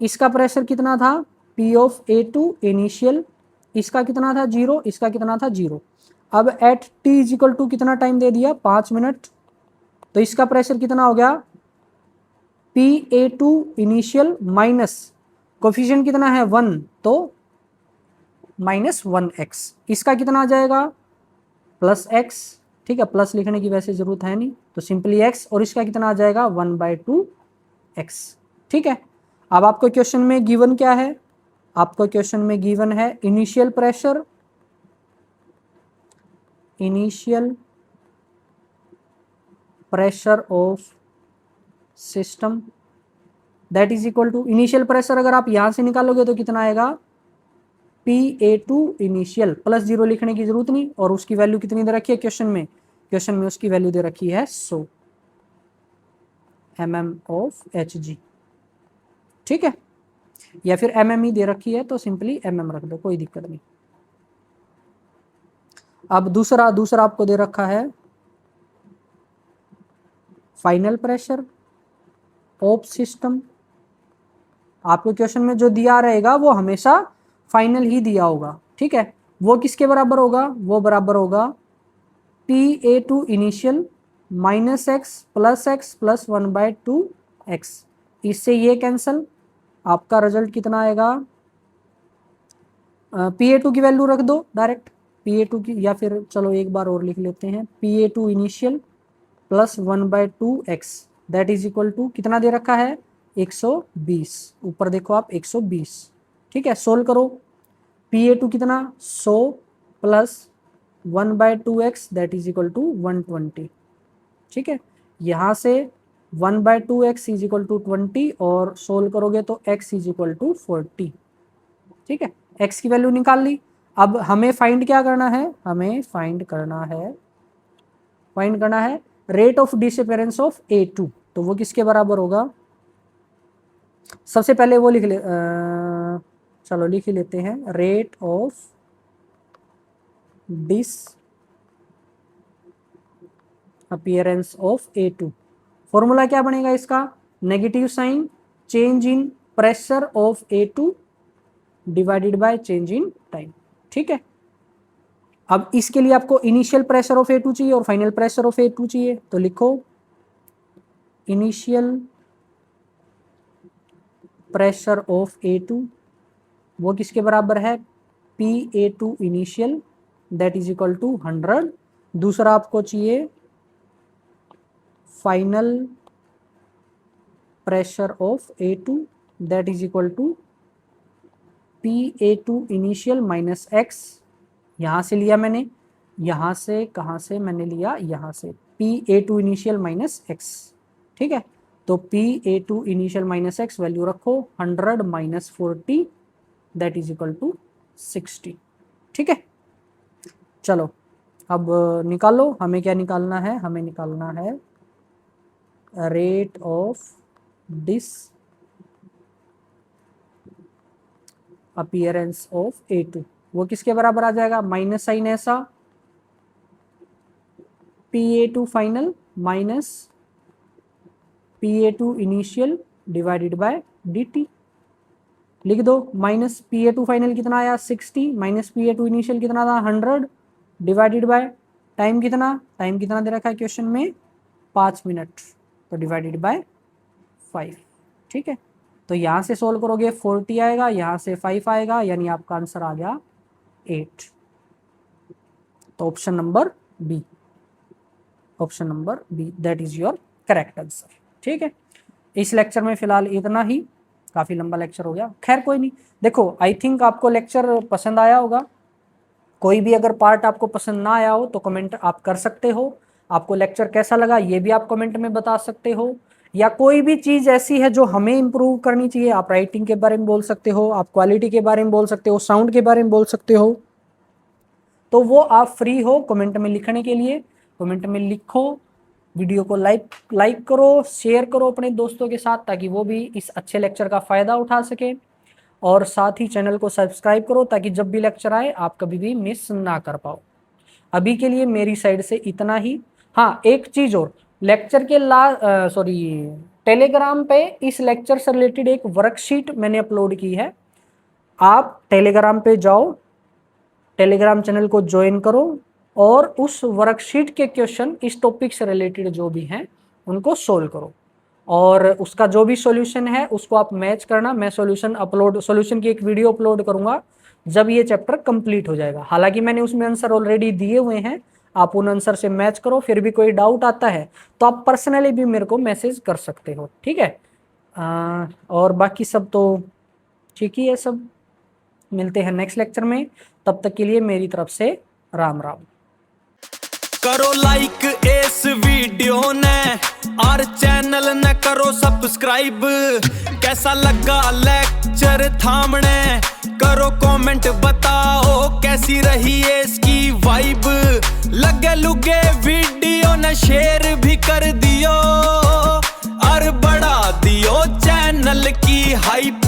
इसका प्रेशर कितना था? P ऑफ A2 इनिशियल, इसका कितना था 0, इसका कितना था 0। अब at t is equal to कितना टाइम दे दिया? 5 मिनट। तो इसका प्रेशर कितना हो गया? PA2 इनिशियल माइनस कोफिशिएंट कितना है 1, तो -1x। इसका कितना आ जाएगा? +x। ठीक है, प्लस लिखने की वैसे जरूरत है नहीं, तो सिंपली x, और इसका कितना आ जाएगा 1/2x। ठीक है, अब आपको क्वेश्चन में गिवन क्या है? आपको क्वेश्चन में गिवन है initial pressure, initial pressure of system that is equal to, initial pressure अगर आप यहां से निकालोगे तो कितना आएगा? PA2 इनिशियल, +0 लिखने की जरूरत नहीं, और उसकी वैल्यू कितनी दे रखी है क्वेश्चन में? क्वेश्चन में उसकी वैल्यू दे रखी है 100 mm ऑफ Hg। ठीक है, या फिर mm ही दे रखी है तो सिंपली mm रख दो, कोई दिक्कत नहीं। अब दूसरा आपको दे रखा है फाइनल प्रेशर ऑफ सिस्टम। आपको क्वेश्चन में जो दिया रहेगा वो हमेशा फाइनल ही दिया होगा। ठीक है, वो किसके बराबर होगा? वो बराबर होगा PA2 initial -x plus x plus 1/2x। इससे ये कैंसल, आपका रिजल्ट कितना आएगा? PA2 की वैल्यू रख दो डायरेक्ट, PA2 की, या फिर चलो एक बार और लिख लेते हैं, PA2 initial plus 1/2x that is equal to कितना दे रखा है? 120। ऊपर देखो आप 120। ठीक है, सोल्व करो। PA2 कितना? 100 plus 1/2x that is equal to 120। ठीक है, यहाँ से 1/2x इज इक्वल टू 20, और सोल्व करोगे तो x इज इक्वल टू 40। ठीक है, x की वैल्यू निकाल ली। अब हमें फाइंड क्या करना है? हमें फाइंड करना है rate of disappearance of A2। तो वो किसके बराबर होगा? सबसे पहले वो चलो लिख ही लेते हैं, rate of disappearance of A2। Formula क्या बनेगा इसका? Negative sign change in pressure of A2 divided by change in time. ठीक है, अब इसके लिए आपको इनिशियल प्रेशर ऑफ A2 चाहिए और फाइनल प्रेशर ऑफ A2 चाहिए, तो लिखो इनिशियल प्रेशर ऑफ A2 वो किसके बराबर है? PA2 initial that is equal to 100। दूसरा आपको चाहिए final pressure of A2 that is equal to PA2 initial minus x, यहाँ से लिया मैंने, यहाँ से कहाँ से मैंने लिया, यहाँ से PA2 इनिशियल माइनस x, ठीक है। तो PA2 initial minus x value रखो 100 minus 40 that is equal to 60, ठीक है। चलो अब निकालो, हमें क्या निकालना है, हमें निकालना है rate of disappearance of A2। वो किसके बराबर आ जाएगा, माइनस साइन ऐसा PA2 final minus PA2 initial divided by dt। लिख दो, माइनस PA2 फाइनल कितना आया 60 माइनस PA2 इनिशियल कितना था 100 डिवाइडेड बाय टाइम कितना, टाइम कितना दे रखा है क्वेश्चन में 5 मिनट, तो डिवाइडेड बाय 5, ठीक है। तो यहाँ से सोल्व करोगे 40 आएगा, यहाँ से 5 आएगा, यानी आपका आंसर आ गया 8। तो option number B, option number B that is your correct answer, ठीक है। इस लेक्चर में फिलहाल इतना ही, काफ़ी लंबा लेक्चर हो गया, खैर कोई नहीं। देखो आई थिंक आपको लेक्चर पसंद आया होगा, कोई भी अगर पार्ट आपको पसंद ना आया हो तो कमेंट आप कर सकते हो। आपको लेक्चर कैसा लगा ये भी आप कमेंट में बता सकते हो, या कोई भी चीज़ ऐसी है जो हमें इम्प्रूव करनी चाहिए, आप राइटिंग के बारे में बोल सकते हो, आप क्वालिटी के बारे में बोल सकते हो, साउंड के बारे में बोल सकते हो, तो वो आप फ्री हो कमेंट में लिखने के लिए। कमेंट में लिखो, वीडियो को लाइक करो, शेयर करो अपने दोस्तों के साथ ताकि वो भी इस अच्छे लेक्चर का फ़ायदा उठा सके, और साथ ही चैनल को सब्सक्राइब करो ताकि जब भी लेक्चर आए आप कभी भी मिस ना कर पाओ। अभी के लिए मेरी साइड से इतना ही। हाँ, एक चीज़ और, लेक्चर के टेलीग्राम पे इस लेक्चर से रिलेटेड एक वर्कशीट मैंने अपलोड की है। आप टेलीग्राम पे जाओ, टेलीग्राम चैनल को ज्वाइन करो और उस वर्कशीट के क्वेश्चन इस टॉपिक से रिलेटेड जो भी हैं उनको सोल्व करो, और उसका जो भी सॉल्यूशन है उसको आप मैच करना। मैं सॉल्यूशन की एक वीडियो अपलोड करूंगा जब ये चैप्टर कंप्लीट हो जाएगा। हालांकि मैंने उसमें आंसर ऑलरेडी दिए हुए हैं, आप उन आंसर से मैच करो। फिर भी कोई डाउट आता है तो आप पर्सनली भी मेरे को मैसेज कर सकते हो, ठीक है। और बाकी सब तो ठीक ही है सब। मिलते हैं नेक्स्ट लेक्चर में, तब तक के लिए मेरी तरफ से राम राम। करो लाइक इस वीडियो ने और चैनल ने करो सब्सक्राइब। कैसा लगा लेक्चर थामने, करो कमेंट बताओ कैसी रही है इसकी वाइब। लगे लुगे वीडियो ने शेयर भी कर दियो और बढ़ा दियो चैनल की हाइप।